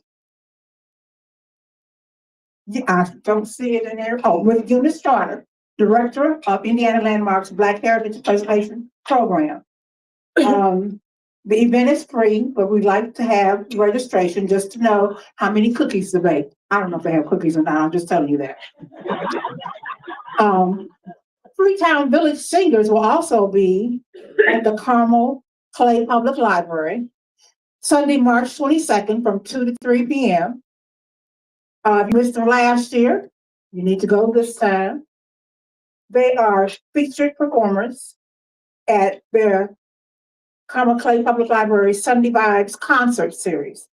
don't see it in there, with Eunice Trotter, Director of Indiana Landmarks Black Heritage Preservation Program. The event is free, but we'd like to have registration just to know how many cookies to bake. I don't know if they have cookies or not, I'm just telling you that. Freetown Village Singers will also be at the Carmel Clay Public Library, Sunday, March 22nd from 2 to 3 p.m. If you missed them last year, you need to go this time. They are featured performers at their Carmel Clay Public Library Sunday Vibes concert series.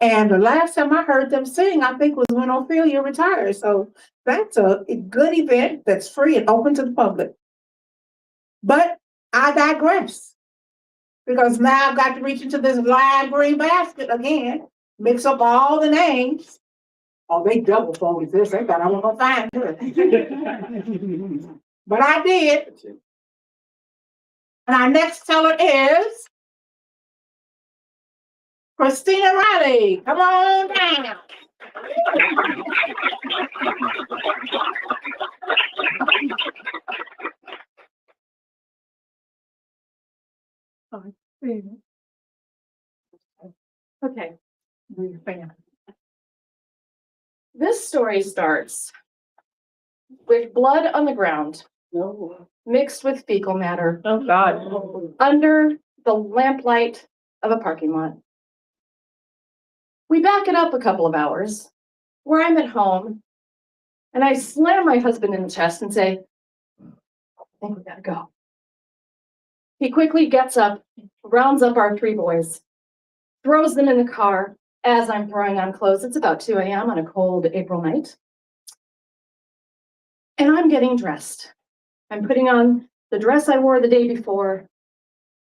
And the last time I heard them sing, I think was when Ophelia retired. So that's a good event that's free and open to the public. But I digress, because now I've got to reach into this lime green basket again, mix up all the names. Oh, they double folded this. They thought I wasn't gonna find it. But I did. And our next teller is Christina Riley. Come on down. Okay. This story starts with blood on the ground, mixed with fecal matter. Oh, God. Under the lamplight of a parking lot. We back it up a couple of hours, where I'm at home, and I slam my husband in the chest and say, I think we gotta go. He quickly gets up, rounds up our 3 boys, throws them in the car as I'm throwing on clothes. It's about 2 a.m. on a cold April night. And I'm getting dressed. I'm putting on the dress I wore the day before,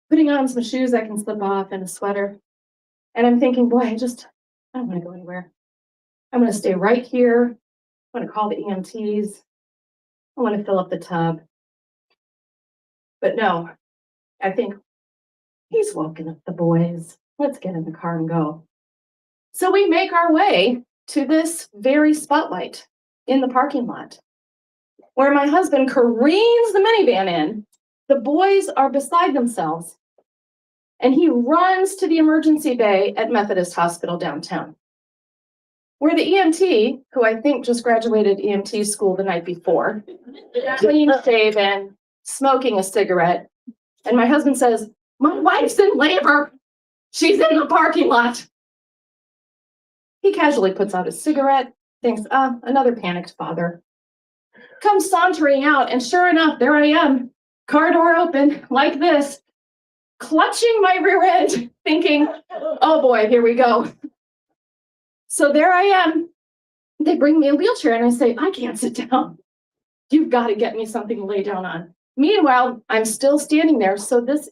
putting on some shoes I can slip off and a sweater. And I'm thinking, boy, I don't want to go anywhere. I'm going to stay right here. I'm going to call the EMTs. I want to fill up the tub. But no, I think he's woken up the boys. Let's get in the car and go. So we make our way to this very spotlight in the parking lot where my husband careens the minivan in. The boys are beside themselves. And he runs to the emergency bay at Methodist Hospital downtown, where the EMT, who I think just graduated EMT school the night before, clean shaven, smoking a cigarette. And my husband says, "My wife's in labor. She's in the parking lot." He casually puts out his cigarette, thinks, another panicked father. Comes sauntering out, and sure enough, there I am, car door open, like this, clutching my rear end, thinking, oh boy, here we go. So there I am. They bring me a wheelchair, and I say, I can't sit down. You've got to get me something to lay down on. Meanwhile, I'm still standing there. So this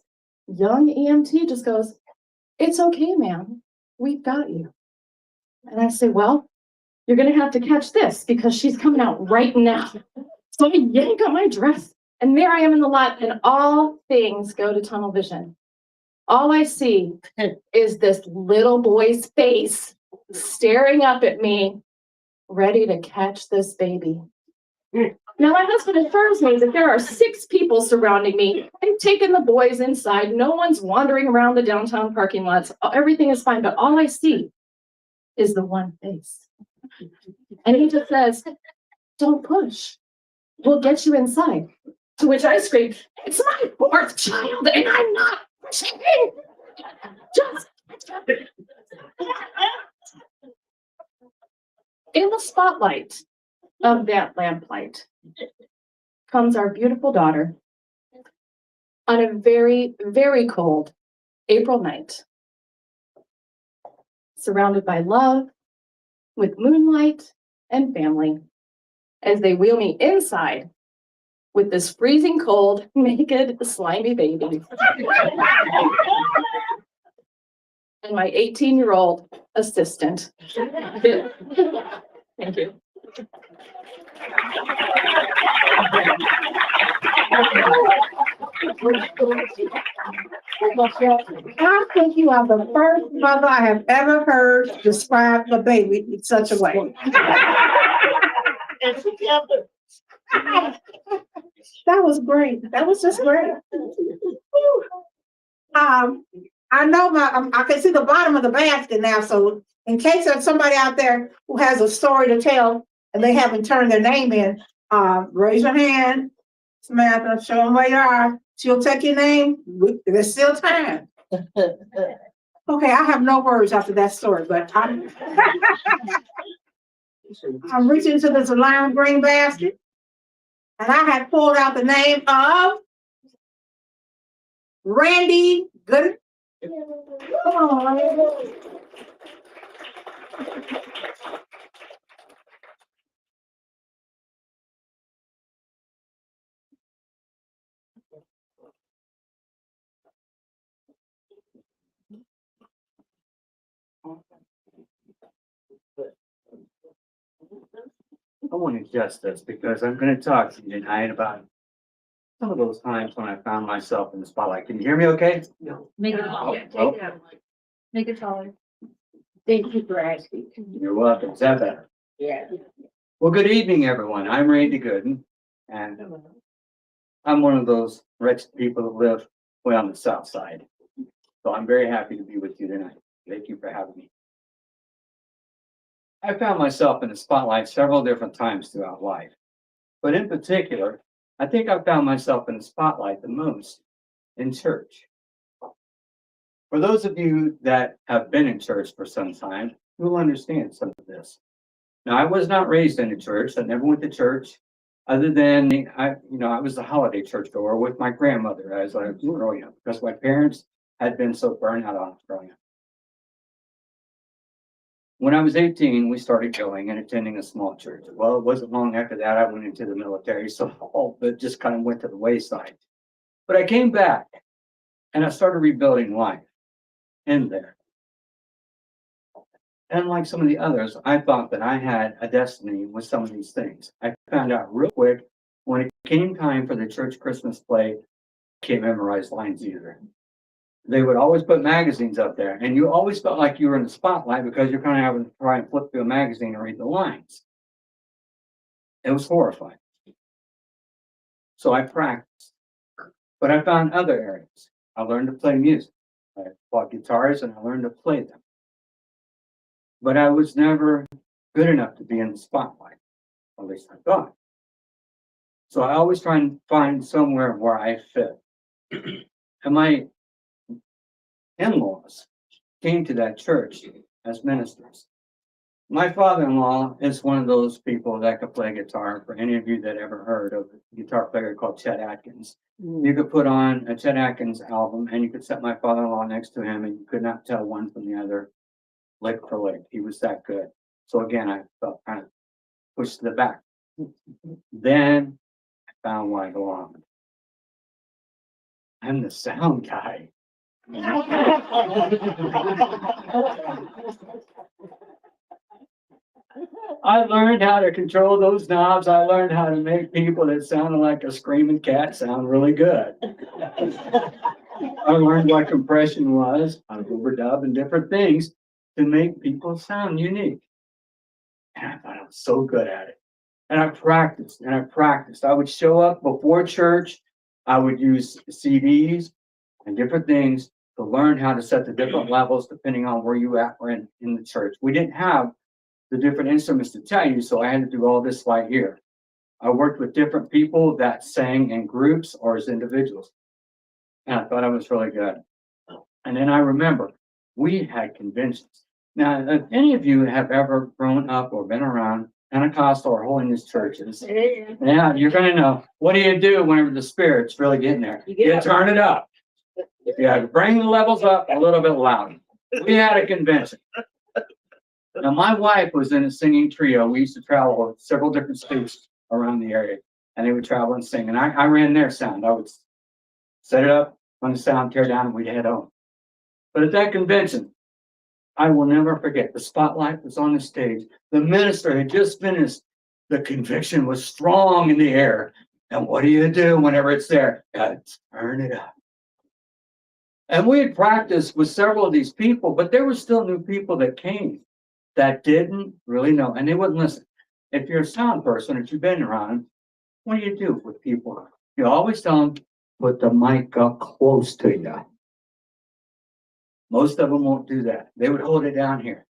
young EMT just goes, "It's okay, ma'am. We've got you." And I say, "Well, you're going to have to catch this because she's coming out right now." So I yank on my dress, and there I am in the lot, and all things go to tunnel vision. All I see is this little boy's face staring up at me, ready to catch this baby. Now, my husband affirms me that there are 6 people surrounding me. I've taken the boys inside. No one's wandering around the downtown parking lots. Everything is fine, but all I see is the one face. And he just says, "Don't push. We'll get you inside." To which I scream, "It's my 4th child, and I'm not pushing. Just..." In the spotlight of that lamplight comes our beautiful daughter on a very, very cold April night, surrounded by love, with moonlight and family, as they wheel me inside with this freezing cold, naked, slimy baby. And my 18-year-old assistant. Thank you. I think you are the first mother I have ever heard describe the baby in such a way. That was great. That was just great. I know I can see the bottom of the basket now, so in case there's somebody out there who has a story to tell and they haven't turned their name in, raise your hand. Samantha, show them where you are. She'll take your name. There's still time. Okay, I have no words after that story, but I'm reaching into this lime green basket, and I had pulled out the name of Randy Good. I want to adjust this because I'm going to talk to you tonight about some of those times when I found myself in the spotlight. Can you hear me okay? No. Make it taller. Well, Make it taller. Thank you for asking. you're welcome. Is that better? Yeah. Well, good evening, everyone. I'm Randy Gooden, and I'm one of those wretched people that live way on the south side. So I'm very happy to be with you tonight. Thank you for having me. I found myself in the spotlight several different times throughout life, but in particular, I think I found myself in the spotlight the most in church. For those of you that have been in church for some time, you will understand some of this. Now, I was not raised in a church. I never went to church, other than I was a holiday churchgoer with my grandmother as I was growing up, because my parents had been so burned out on growing up. When I was 18, we started going and attending a small church. Well, it wasn't long after that I went into the military, so all of it just kind of went to the wayside. But I came back and I started rebuilding life in there. And like some of the others, I thought that I had a destiny with some of these things. I found out real quick when it came time for the church Christmas play, can't memorize lines either. They would always put magazines up there, and you always felt like you were in the spotlight because you're kind of having to try and flip through a magazine and read the lines. It was horrifying. So I practiced, but I found other areas. I learned to play music. I bought guitars and I learned to play them. But I was never good enough to be in the spotlight, at least I thought. So I always try and find somewhere where I fit. And my in-laws came to that church as ministers. My father-in-law is one of those people that could play guitar. For any of you that ever heard of a guitar player called Chet Atkins, you could put on a Chet Atkins album and you could set my father-in-law next to him and you could not tell one from the other, lick for lick. He was that good. So again, I felt kind of pushed to the back. Then I found where I belonged. I'm the sound guy. I learned how to control those knobs. I learned how to make people that sounded like a screaming cat sound really good. I learned what compression was on overdub and different things to make people sound unique. And I thought I was so good at it. And I practiced and I practiced. I would show up before church. I would use CDs and different things to learn how to set the different levels depending on where you were in the church. We didn't have the different instruments to tell you, so I had to do all this right here. I worked with different people that sang in groups or as individuals. And I thought I was really good. And then I remember we had conventions. Now, if any of you have ever grown up or been around Pentecostal or holiness churches, yeah, you're going to know, what do you do whenever the Spirit's really getting there? You turn it up. You have to bring the levels up a little bit louder. We had a convention. Now, my wife was in a singing trio. We used to travel several different states around the area, and they would travel and sing. And I ran their sound. I would set it up, run the sound, tear down, and we'd head home. But at that convention, I will never forget, the spotlight was on the stage. The minister had just finished. The conviction was strong in the air. And what do you do whenever it's there? You turn it up. And we had practiced with several of these people, but there were still new people that came that didn't really know, and they wouldn't listen. If you're a sound person, if you've been around, what do you do with people? You always tell them, put the mic up close to you. Most of them won't do that. They would hold it down here.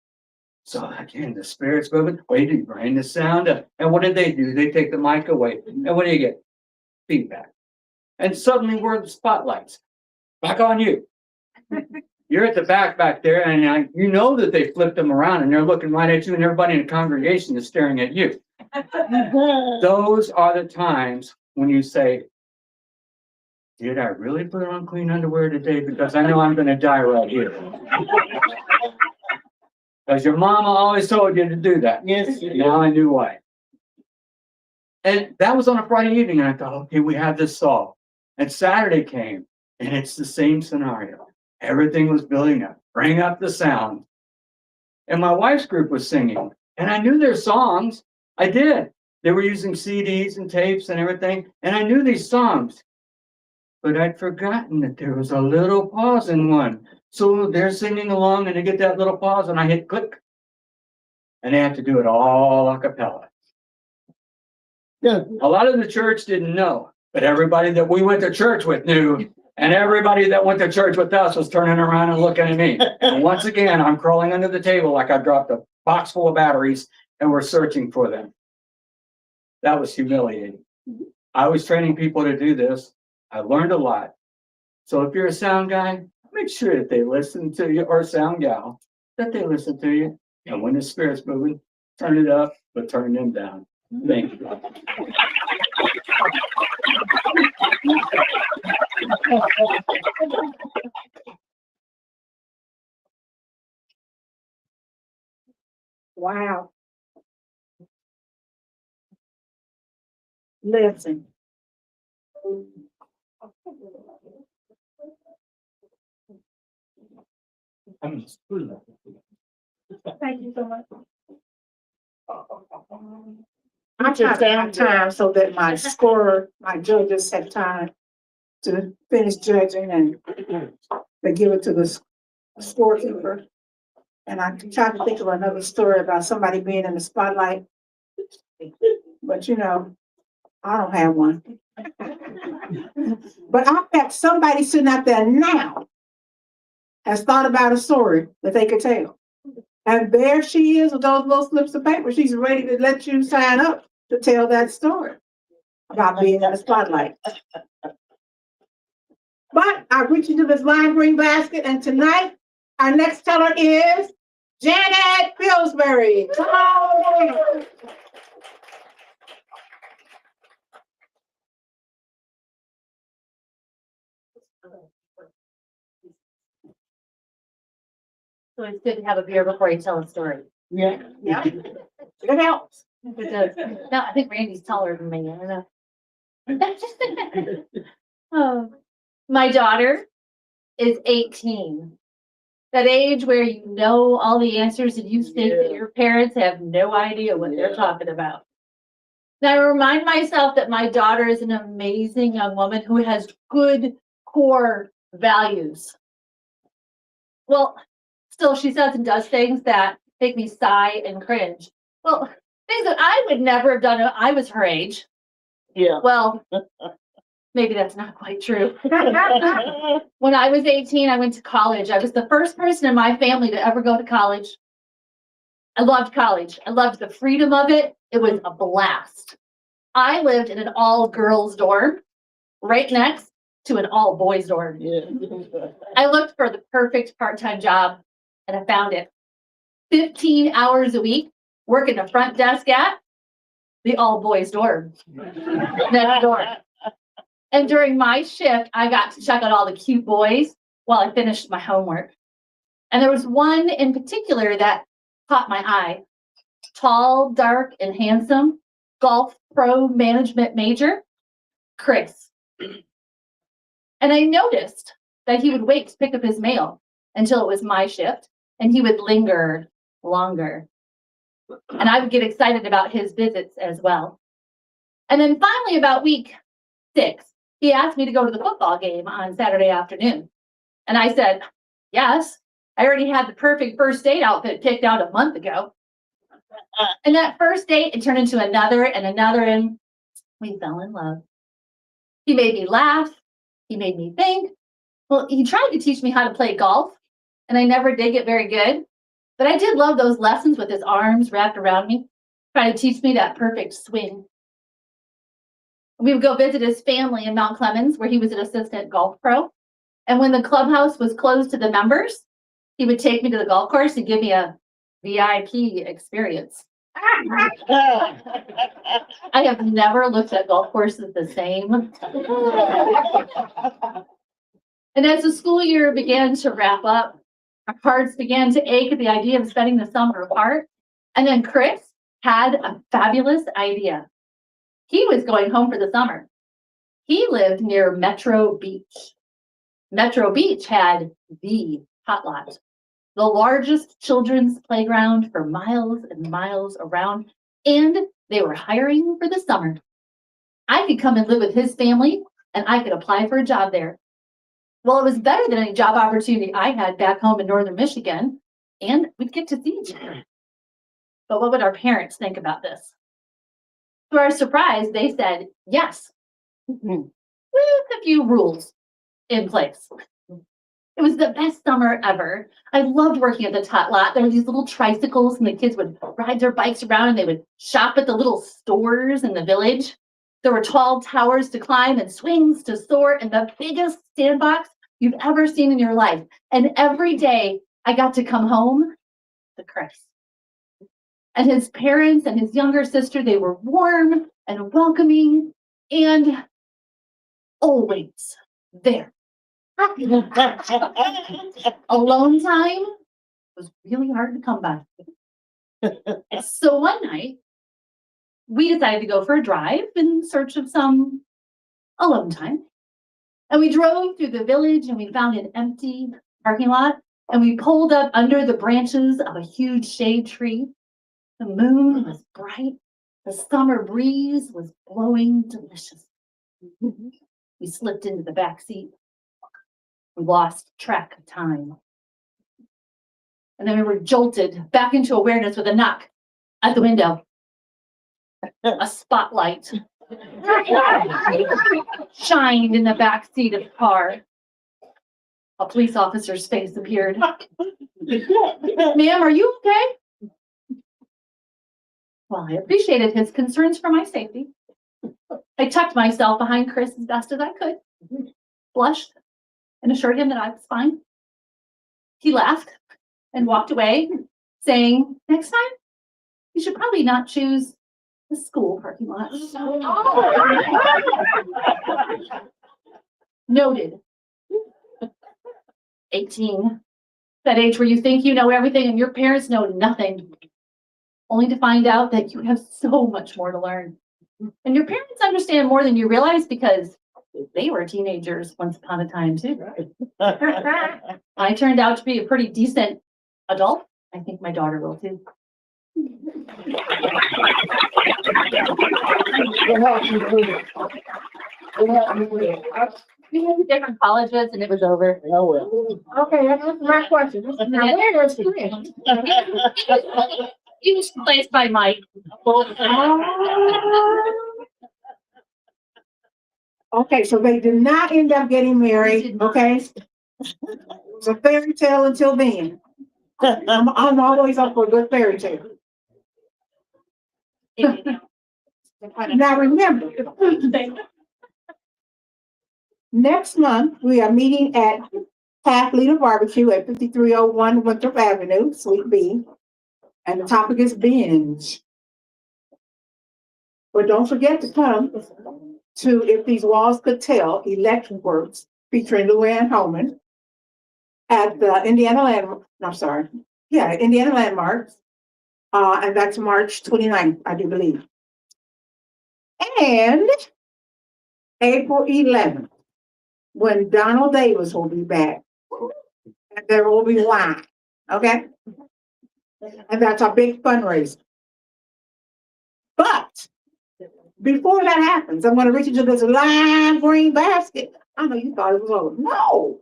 So again, the Spirit's moving. Wait, you bring the sound up. And what did they do? They take the mic away. And what do you get? Feedback. And suddenly we're in the spotlights. Back on you. You're at the back there, and you know that they flipped them around and they're looking right at you, and everybody in the congregation is staring at you. Those are the times when you say, did I really put on clean underwear today? Because I know I'm going to die right here. Because your mama always told you to do that. Yes. Now I knew why. And that was on a Friday evening, and I thought, okay, we have this solved. And Saturday came, and it's the same scenario. Everything was building up. Bring up the sound. And my wife's group was singing. And I knew their songs. I did. They were using CDs and tapes and everything. And I knew these songs. But I'd forgotten that there was a little pause in one. So they're singing along and they get that little pause and I hit click. And they have to do it all a cappella. Yeah. A lot of the church didn't know. But everybody that we went to church with knew. And everybody that went to church with us was turning around and looking at me. And once again, I'm crawling under the table like I dropped a box full of batteries and we're searching for them. That was humiliating. I was training people to do this. I learned a lot. So if you're a sound guy, make sure that they listen to you, or sound gal, that they listen to you. And when the Spirit's moving, turn it up, but turn them down. Thank you. Wow. Listen. Thank you so much. I try to have time so that my scorer, my judges have time to finish judging and they give it to the scorekeeper. And I try to think of another story about somebody being in the spotlight. But you know, I don't have one. But I bet somebody sitting out there now has thought about a story that they could tell. And there she is with those little slips of paper. She's ready to let you sign up to tell that story about being in the spotlight. But I reach into this lime green basket, and tonight our next teller is Janet Pillsbury. Come on. So it's good to have a beer before you tell a story. Yeah. Yeah, it helps. It does. No, I think Randy's taller than me. I don't know. Oh, my daughter is 18. That age where you know all the answers and you think that your parents have no idea what they're talking about. And I remind myself that my daughter is an amazing young woman who has good core values. Well, still she says and does things that make me sigh and cringe. Well, things that I would never have done if I was her age. Yeah. Well, maybe that's not quite true. When I was 18, I went to college. I was the first person in my family to ever go to college. I loved college. I loved the freedom of it. It was a blast. I lived in an all-girls dorm right next to an all-boys dorm. Yeah. I looked for the perfect part-time job and I found it. 15 hours a week, working the front desk at the all-boys dorm next door. And during my shift, I got to check on all the cute boys while I finished my homework. And there was one in particular that caught my eye. Tall, dark, and handsome, golf pro management major, Chris. And I noticed that he would wait to pick up his mail until it was my shift, and he would linger longer. And I would get excited about his visits as well. And then finally, about week 6, he asked me to go to the football game on Saturday afternoon. And I said, yes, I already had the perfect first date outfit picked out a month ago. And that first date, it turned into another and another, and we fell in love. He made me laugh. He made me think. Well, he tried to teach me how to play golf, and I never did get very good. But I did love those lessons with his arms wrapped around me, trying to teach me that perfect swing. We would go visit his family in Mount Clemens, where he was an assistant golf pro. And when the clubhouse was closed to the members, he would take me to the golf course and give me a VIP experience. I have never looked at golf courses the same. And as the school year began to wrap up, our hearts began to ache at the idea of spending the summer apart. And then Chris had a fabulous idea. He was going home for the summer. He lived near Metro Beach. Metro Beach had the hot lot, the largest children's playground for miles and miles around, and they were hiring for the summer. I could come and live with his family, and I could apply for a job there. Well, it was better than any job opportunity I had back home in northern Michigan, and we'd get to see each other. But what would our parents think about this? To our surprise, they said yes, with a few rules in place. It was the best summer ever. I loved working at the tot lot. There were these little tricycles and the kids would ride their bikes around and they would shop at the little stores in the village. There were tall towers to climb and swings to soar and the biggest sandbox you've ever seen in your life. And every day I got to come home to Chris. And his parents and his younger sister, they were warm and welcoming and always there. Alone time was really hard to come by. So one night, we decided to go for a drive in search of some alone time. And we drove through the village and we found an empty parking lot. And we pulled up under the branches of a huge shade tree. The moon was bright. The summer breeze was blowing delicious. We slipped into the back seat. We lost track of time. And then we were jolted back into awareness with a knock at the window. A spotlight shined in the back seat of the car. A police officer's face appeared. Ma'am, are you okay? Well, I appreciated his concerns for my safety. I tucked myself behind Chris as best as I could, blushed, and assured him that I was fine. He laughed and walked away, saying, "Next time, you should probably not choose the school parking lot." Noted. 18. That age where you think you know everything and your parents know nothing, only to find out that you have so much more to learn. And your parents understand more than you realize because they were teenagers once upon a time too. I turned out to be a pretty decent adult. I think my daughter will too. We went to different colleges and it was over. Oh, well. Okay, that's my question. Now, where is Chris? He was replaced by Mike. Okay, so they did not end up getting married, okay? It was a fairy tale until then. I'm always up for a good fairy tale. Now remember, next month, we are meeting at Half Liter Barbecue at 5301 Winthrop Avenue, Suite B. And the topic is binge. But don't forget to come to If These Walls Could Tell, Electric Works, featuring Luann Holman at the Indiana Landmarks. And that's March 29th, I do believe. And April 11th, when Donald Davis will be back, and there will be wine, okay? And that's our big fundraiser. But before that happens, I'm going to reach into this lime green basket. I know you thought it was over. No.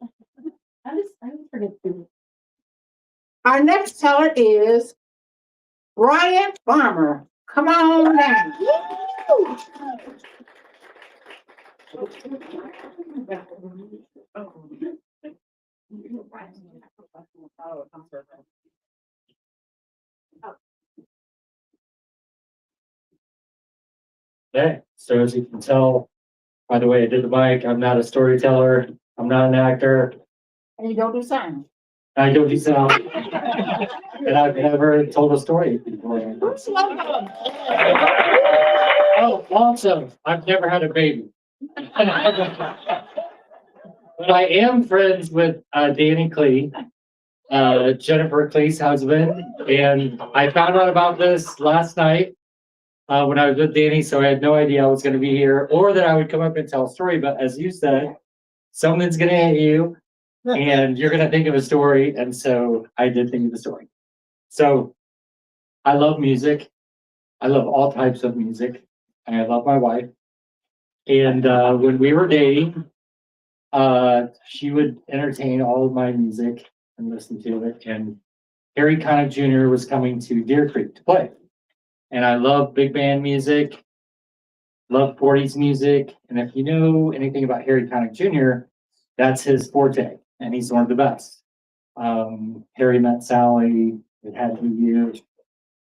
I was pretty cool. Our next teller is Brian Farmer. Come on down. Okay, so as you can tell, by the way I did the mic, I'm not a storyteller, I'm not an actor, And you don't do sound. I don't do sound. And I've never told a story before. Oh, awesome, I've never had a baby. But I am friends with Danny Clee, Jennifer Clee's husband, and I found out about this last night when I was with Danny, so I had no idea I was going to be here or that I would come up and tell a story. But as you said, something's going to hit you and you're going to think of a story. And so I did think of the story. So I love music. I love all types of music. And I love my wife. And when we were dating, she would entertain all of my music and listen to it. And Harry Connick Jr. was coming to Deer Creek to play. And I love big band music, love 40s music. And if you know anything about Harry Connick Jr., that's his forte. And he's one of the best. Harry Met Sally, It Had to Be You.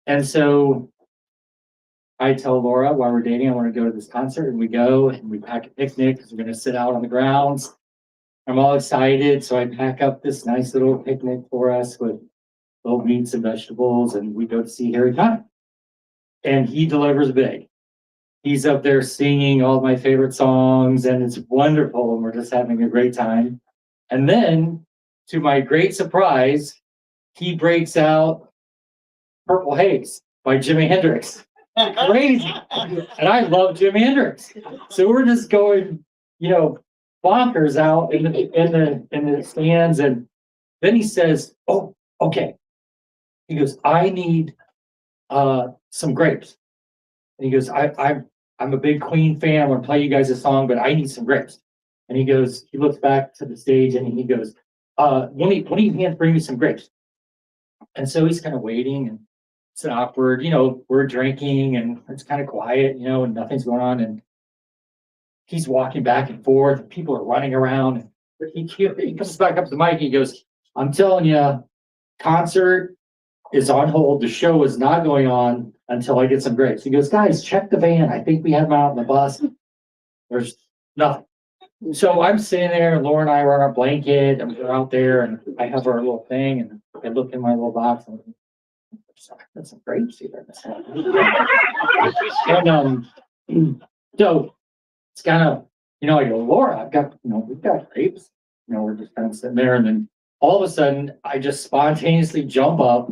And so I tell Laura while we're dating, I want to go to this concert, and we go and we pack a picnic because we're going to sit out on the grounds. I'm all excited. So I pack up this nice little picnic for us with little meats and vegetables, and we go to see Harry Connick. And he delivers big. He's up there singing all my favorite songs, and it's wonderful, and we're just having a great time. And then, to my great surprise, he breaks out Purple Haze by Jimi Hendrix. Crazy. And I love Jimi Hendrix. So we're just going, bonkers out in the stands. And then he says, "Oh, okay." He goes, "I need some grapes." And he goes, I'm a big Queen fan. I'm gonna play you guys a song, but I need some grapes. And he looks back to the stage and he goes, one of you hands bring me some grapes. And so he's kind of waiting and it's awkward, we're drinking and it's kind of quiet, and nothing's going on. And he's walking back and forth and people are running around. And he comes back up to the mic. He goes, "I'm telling you, concert is on hold. The show is not going on until I get some grapes." He goes, "Guys, check the van. I think we have them out on the bus." There's nothing. So I'm sitting there, and Laura and I are on our blanket, and we're out there, and I have our little thing, and I look in my little box, and there's some grapes here. And so it's kind of, I go, "Laura, we've got grapes." We're just kind of sitting there, and then all of a sudden, I just spontaneously jump up,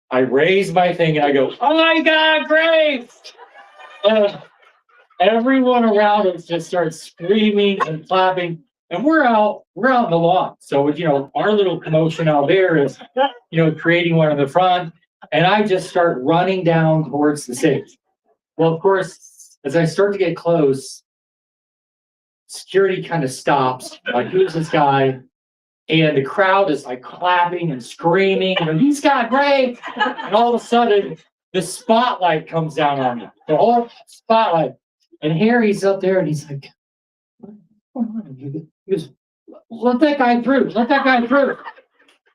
I raise my thing, and I go, "Oh my God, grapes!" Everyone around us just starts screaming and clapping, and we're out in the lawn. So, our little commotion out there is, creating one in the front, and I just start running down towards the stage. Well, of course, as I start to get close, security kind of stops, like, "Who's this guy?" And the crowd is like clapping and screaming, "He's got grapes!" And all of a sudden, the spotlight comes down on me. The whole spotlight. And Harry's up there and he's like, "What's going on?" He goes, "Let that guy through. Let that guy through."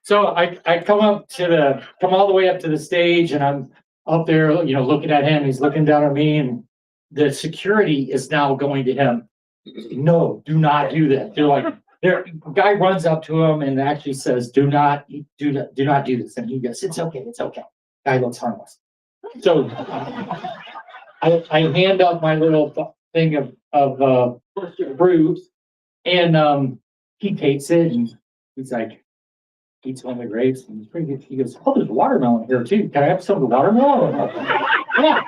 So I come all the way up to the stage, and I'm up there, looking at him. He's looking down at me, and the security is now going to him. "No, do not do that." They're like, a guy runs up to him and actually says, do not do this." And he goes, "It's okay. It's okay." Guy looks harmless. So I hand up my little thing of fruit, and he takes it, and he's like, eats one of the grapes, and he's pretty good. He goes, "Oh, there's watermelon here too. Can I have some of the watermelon?" Yeah.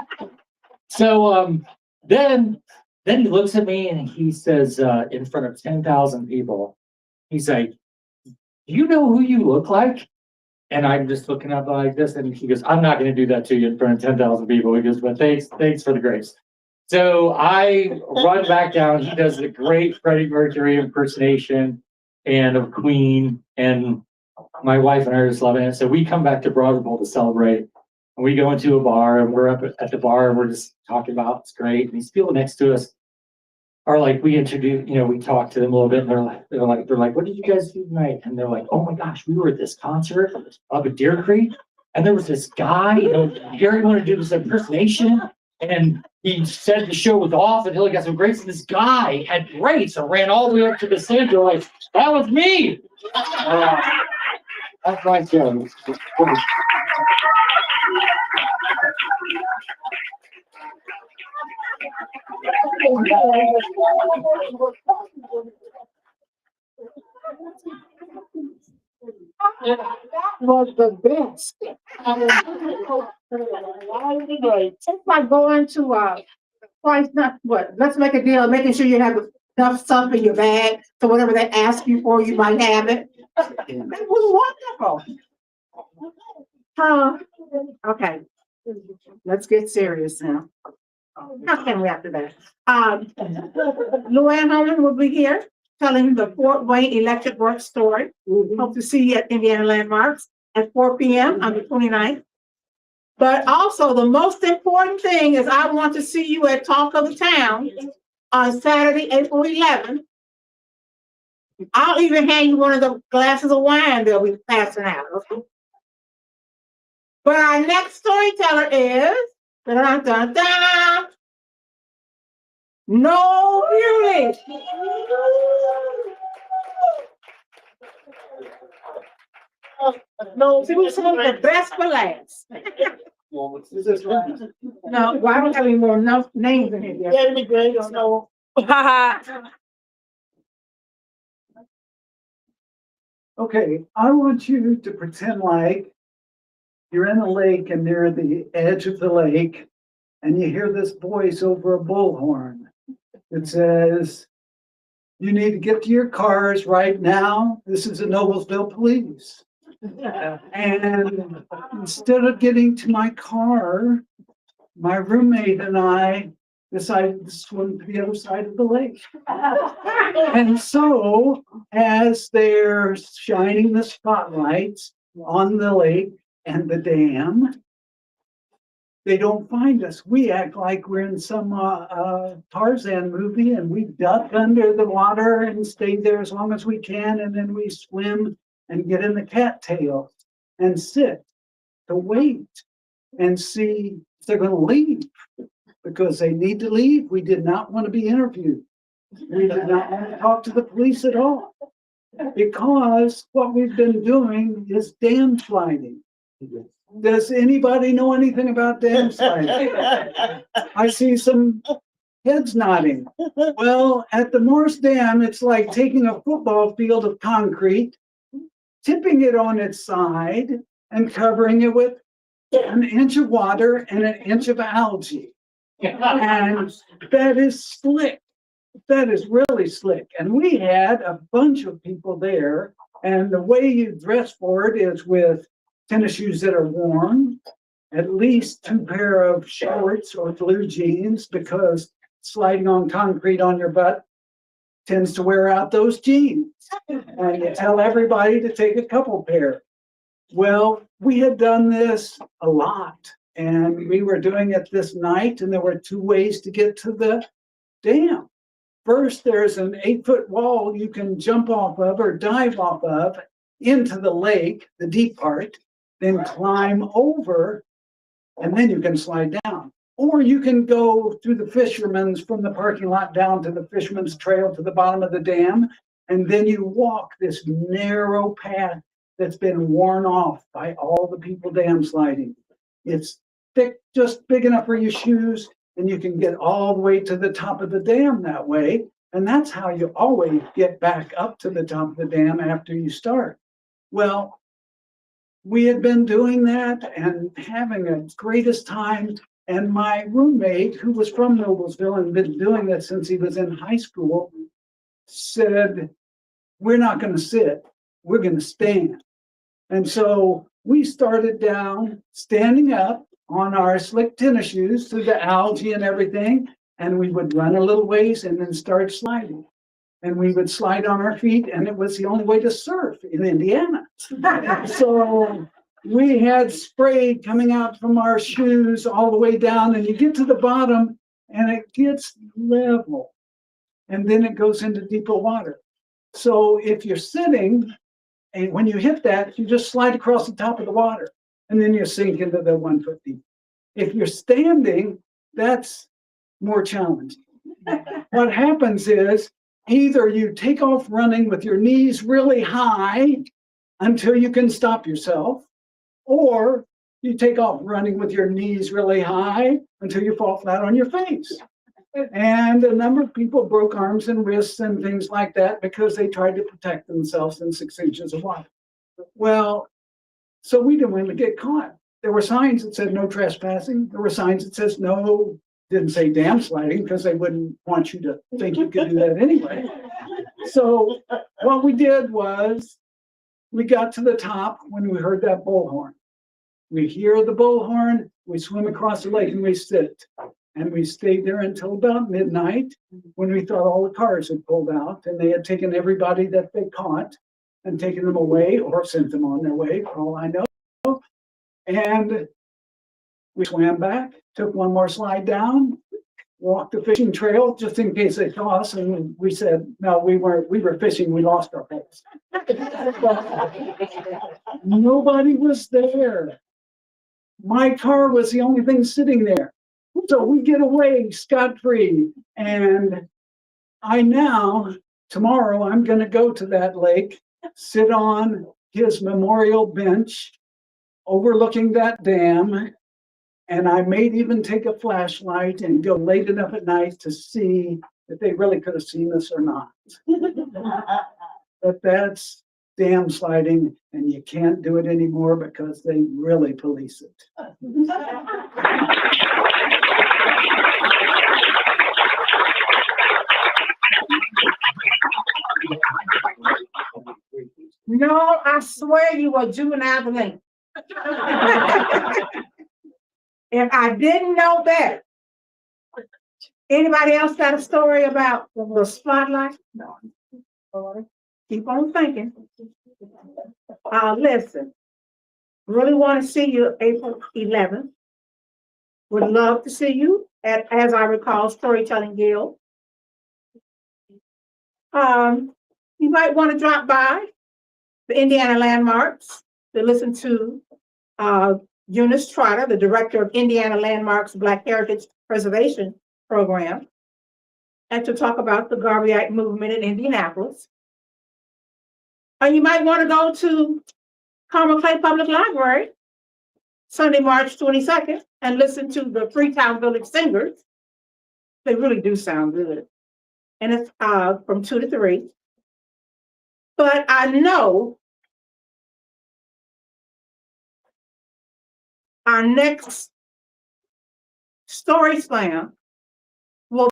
So then he looks at me and he says, in front of 10,000 people, he's like, "Do you know who you look like?" And I'm just looking up like this, and he goes, "I'm not going to do that to you in front of 10,000 people." He goes, "But thanks for the grapes." So I run back down. He does the great Freddie Mercury impersonation and of Queen, and my wife and I are just loving it. So we come back to Broadway to celebrate, and we go into a bar, and we're up at the bar, and we're just talking about it's great. And these people next to us are like, we introduce, we talk to them a little bit, and they're like, "What did you guys do tonight?" And they're like, "Oh my gosh, we were at this concert up at Deer Creek, and there was this guy, Gary wanted to do this impersonation, and he said the show was off until he got some grapes, and this guy had grapes and ran all the way up to the stage." They're like, "That was me." That's my show. That was the best. It's like going to price not what? Let's make a deal, making sure you have enough stuff in your bag, so whatever they ask you for, you might have it. That was wonderful. Okay, let's get serious now. How can we after that? Luann Holman will be here telling the Fort Wayne Electric Works story. Hope to see you at Indiana Landmarks at 4 p.m. on the 29th. But also the most important thing is I want to see you at Talk of the Town on Saturday, April 11th. I'll even hand you one of the glasses of wine they'll be passing out. Okay? But our next storyteller is dun, dun, dun, No Beauty. No, see, we some of the best for last. No, well, I don't have any more enough names in here. That'd be great. So, Okay, I want you to pretend like you're in a lake and near the edge of the lake, and you hear this voice over a bullhorn that says, "You need to get to your cars right now. This is the Noblesville Police." And instead of getting to my car, my roommate and I decided to swim to the other side of the lake. And so, as they're shining the spotlights on the lake and the dam, they don't find us. We act like we're in some Tarzan movie, and we duck under the water and stay there as long as we can, and then we swim and get in the cattails and sit to wait and see if they're going to leave, because they need to leave. We did not want to be interviewed. We did not want to talk to the police at all, because what we've been doing is dam sliding. Does anybody know anything about dam sliding? I see some heads nodding. Well, at the Morse Dam, it's like taking a football field of concrete, tipping it on its side, and covering it with an inch of water and an inch of algae. And that is slick. That is really slick. And we had a bunch of people there, and the way you dress for it is with tennis shoes that are warm, at least 2 pair of shorts or blue jeans, because sliding on concrete on your butt tends to wear out those jeans. And you tell everybody to take a couple pair. Well, we had done this a lot, and we were doing it this night, and there were 2 ways to get to the dam. First, there's an 8-foot wall you can jump off of or dive off of into the lake, the deep part, then climb over, and then you can slide down. Or you can go through the fisherman's from the parking lot down to the fisherman's trail to the bottom of the dam, and then you walk this narrow path that's been worn off by all the people dam sliding. It's thick, just big enough for your shoes, and you can get all the way to the top of the dam that way. And that's how you always get back up to the top of the dam after you start. Well, we had been doing that and having a greatest time. And my roommate, who was from Noblesville and been doing it since he was in high school, said, "We're not going to sit, we're going to stand." And so we started down, standing up on our slick tennis shoes through the algae and everything, and we would run a little ways and then start sliding. And we would slide on our feet, and it was the only way to surf in Indiana. So we had spray coming out from our shoes all the way down, and you get to the bottom and it gets level, and then it goes into deeper water. So if you're sitting, and when you hit that, you just slide across the top of the water, and then you sink into the 1 foot deep. If you're standing, that's more challenging. What happens is either you take off running with your knees really high until you can stop yourself, or you take off running with your knees really high until you fall flat on your face. And a number of people broke arms and wrists and things like that because they tried to protect themselves in 6 inches of water. Well, so we didn't want to get caught. There were signs that said no trespassing. There were signs that says no, didn't say dam sliding, because they wouldn't want you to think you could do that anyway. So what we did was we got to the top when we heard that bullhorn. We hear the bullhorn, we swim across the lake and we sit. And we stayed there until about midnight, when we thought all the cars had pulled out and they had taken everybody that they caught and taken them away or sent them on their way, for all I know. And we swam back, took one more slide down, walked the fishing trail just in case they saw us, and we said, no, we were fishing, we lost our place. Nobody was there. My car was the only thing sitting there. So we get away scot-free. And tomorrow I'm going to go to that lake, sit on his memorial bench overlooking that dam. And I may even take a flashlight and go late enough at night to see if they really could have seen us or not. But that's dam sliding, and you can't do it anymore because they really police it. No, I swear you were juvenile delinquent. If I didn't know better. Anybody else got a story about the spotlight? No. Keep on thinking. Listen. Really want to see you April 11th. Would love to see you at, as I recall, Storytelling Guild. You might want to drop by the Indiana Landmarks to listen to Eunice Trotter, the director of Indiana Landmarks Black Heritage Preservation Program, and to talk about the Garveyite movement in Indianapolis. And you might want to go to Carmel Clay Public Library Sunday, March 22nd, and listen to the Freetown Village Singers. They really do sound good. And it's from 2 to 3. But I know our next Story Slam will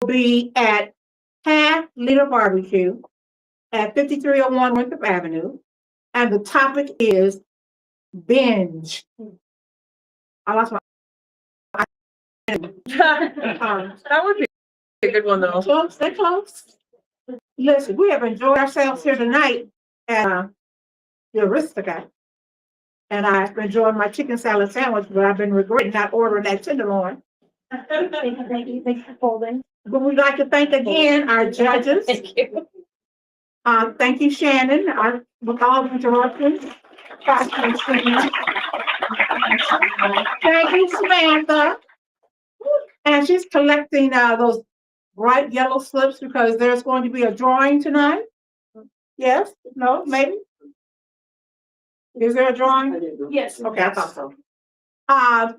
be at Half Liter Barbecue at 5301 Winthrop Avenue. And the topic is Binge. I lost my. That would be a good one though. Close, stay close. Listen, we have enjoyed ourselves here tonight at the Aristocrat. And I've enjoyed my chicken salad sandwich, but I've been regretting not ordering that tenderloin. Thank you for holding. But we'd like to thank again our judges. Thank you. Thank you, Shannon, with all the interruptions. Thank you, Samantha. And she's collecting those bright yellow slips because there's going to be a drawing tonight. Yes? No? Maybe? Is there a drawing? Yes. Okay, I thought so. I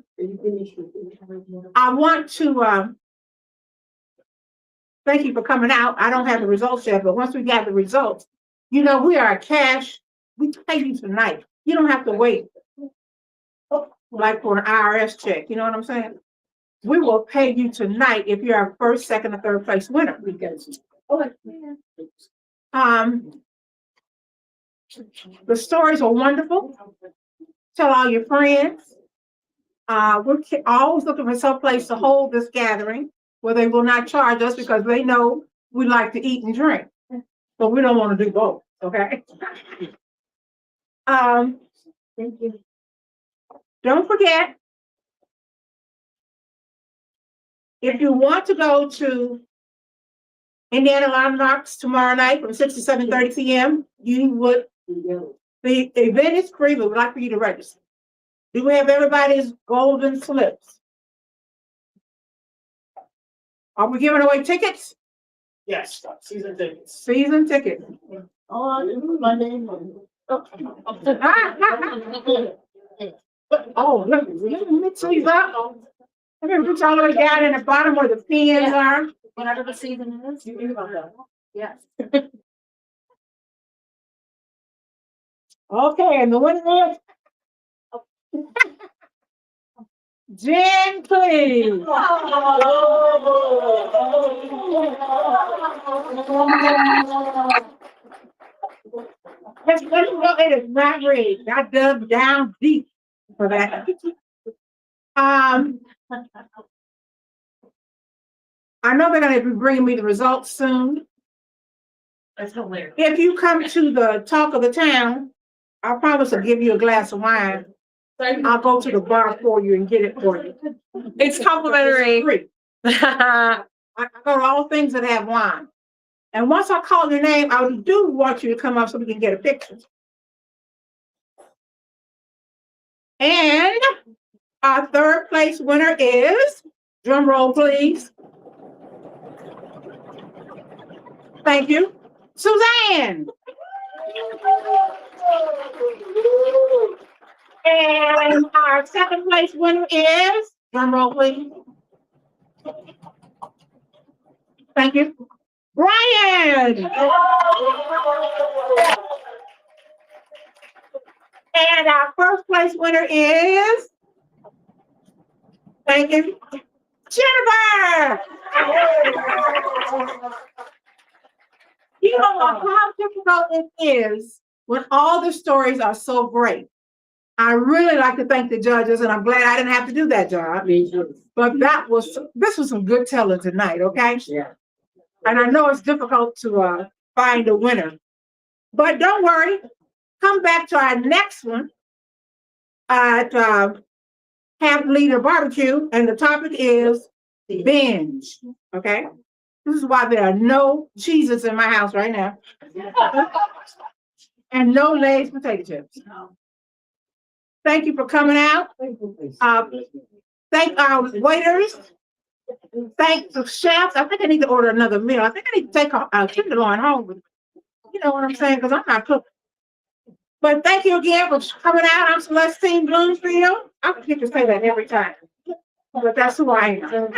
want to thank you for coming out. I don't have the results yet, but once we got the results, you know, we are cash. We pay you tonight. You don't have to wait like for an IRS check. You know what I'm saying? We will pay you tonight if you're our first, second, or third place winner. The stories are wonderful. Tell all your friends. We're always looking for some place to hold this gathering where they will not charge us because they know we like to eat and drink. But we don't want to do both, okay? Thank you. Don't forget, if you want to go to Indiana Landmarks tomorrow night from 6 to 7:30 p.m., you would. The event is free, but we'd like for you to register. Do we have everybody's golden slips? Are we giving away tickets? Yes, season tickets. Season tickets. Oh, my name. Oh, let me see that. Let me reach all the way down in the bottom where the pins are. Whatever the season is. Yes. Okay, and the winner is Jen, please. Just let you know it is not rigged. I dug down deep for that. I know they're gonna be bringing me the results soon. That's hilarious. If you come to the talk of the town, I promise I'll give you a glass of wine. I'll go to the bar for you and get it for you. It's complimentary. It's free. I go to all things that have wine. And once I call your name, I do want you to come up so we can get a picture. And our third place winner is, drum roll please. Thank you, Suzanne. And our second place winner is, drum roll please. Thank you, Brian. And our first place winner is, thank you, Jennifer. You know how difficult it is when all the stories are so great. I really like to thank the judges, and I'm glad I didn't have to do that job. But this was some good telling tonight, okay? Yeah. And I know it's difficult to find a winner. But don't worry, come back to our next one at Camp Leader Barbecue, and the topic is binge, okay? This is why there are no cheeses in my house right now. And no Lay's potato chips. Thank you for coming out. Thank our waiters. Thank the chefs. I think I need to order another meal. I think I need to take a tenderloin home with me. You know what I'm saying? Because I'm not cooking. But thank you again for coming out. I'm Celestine Bloomfield. I forget to say that every time. But that's who I am.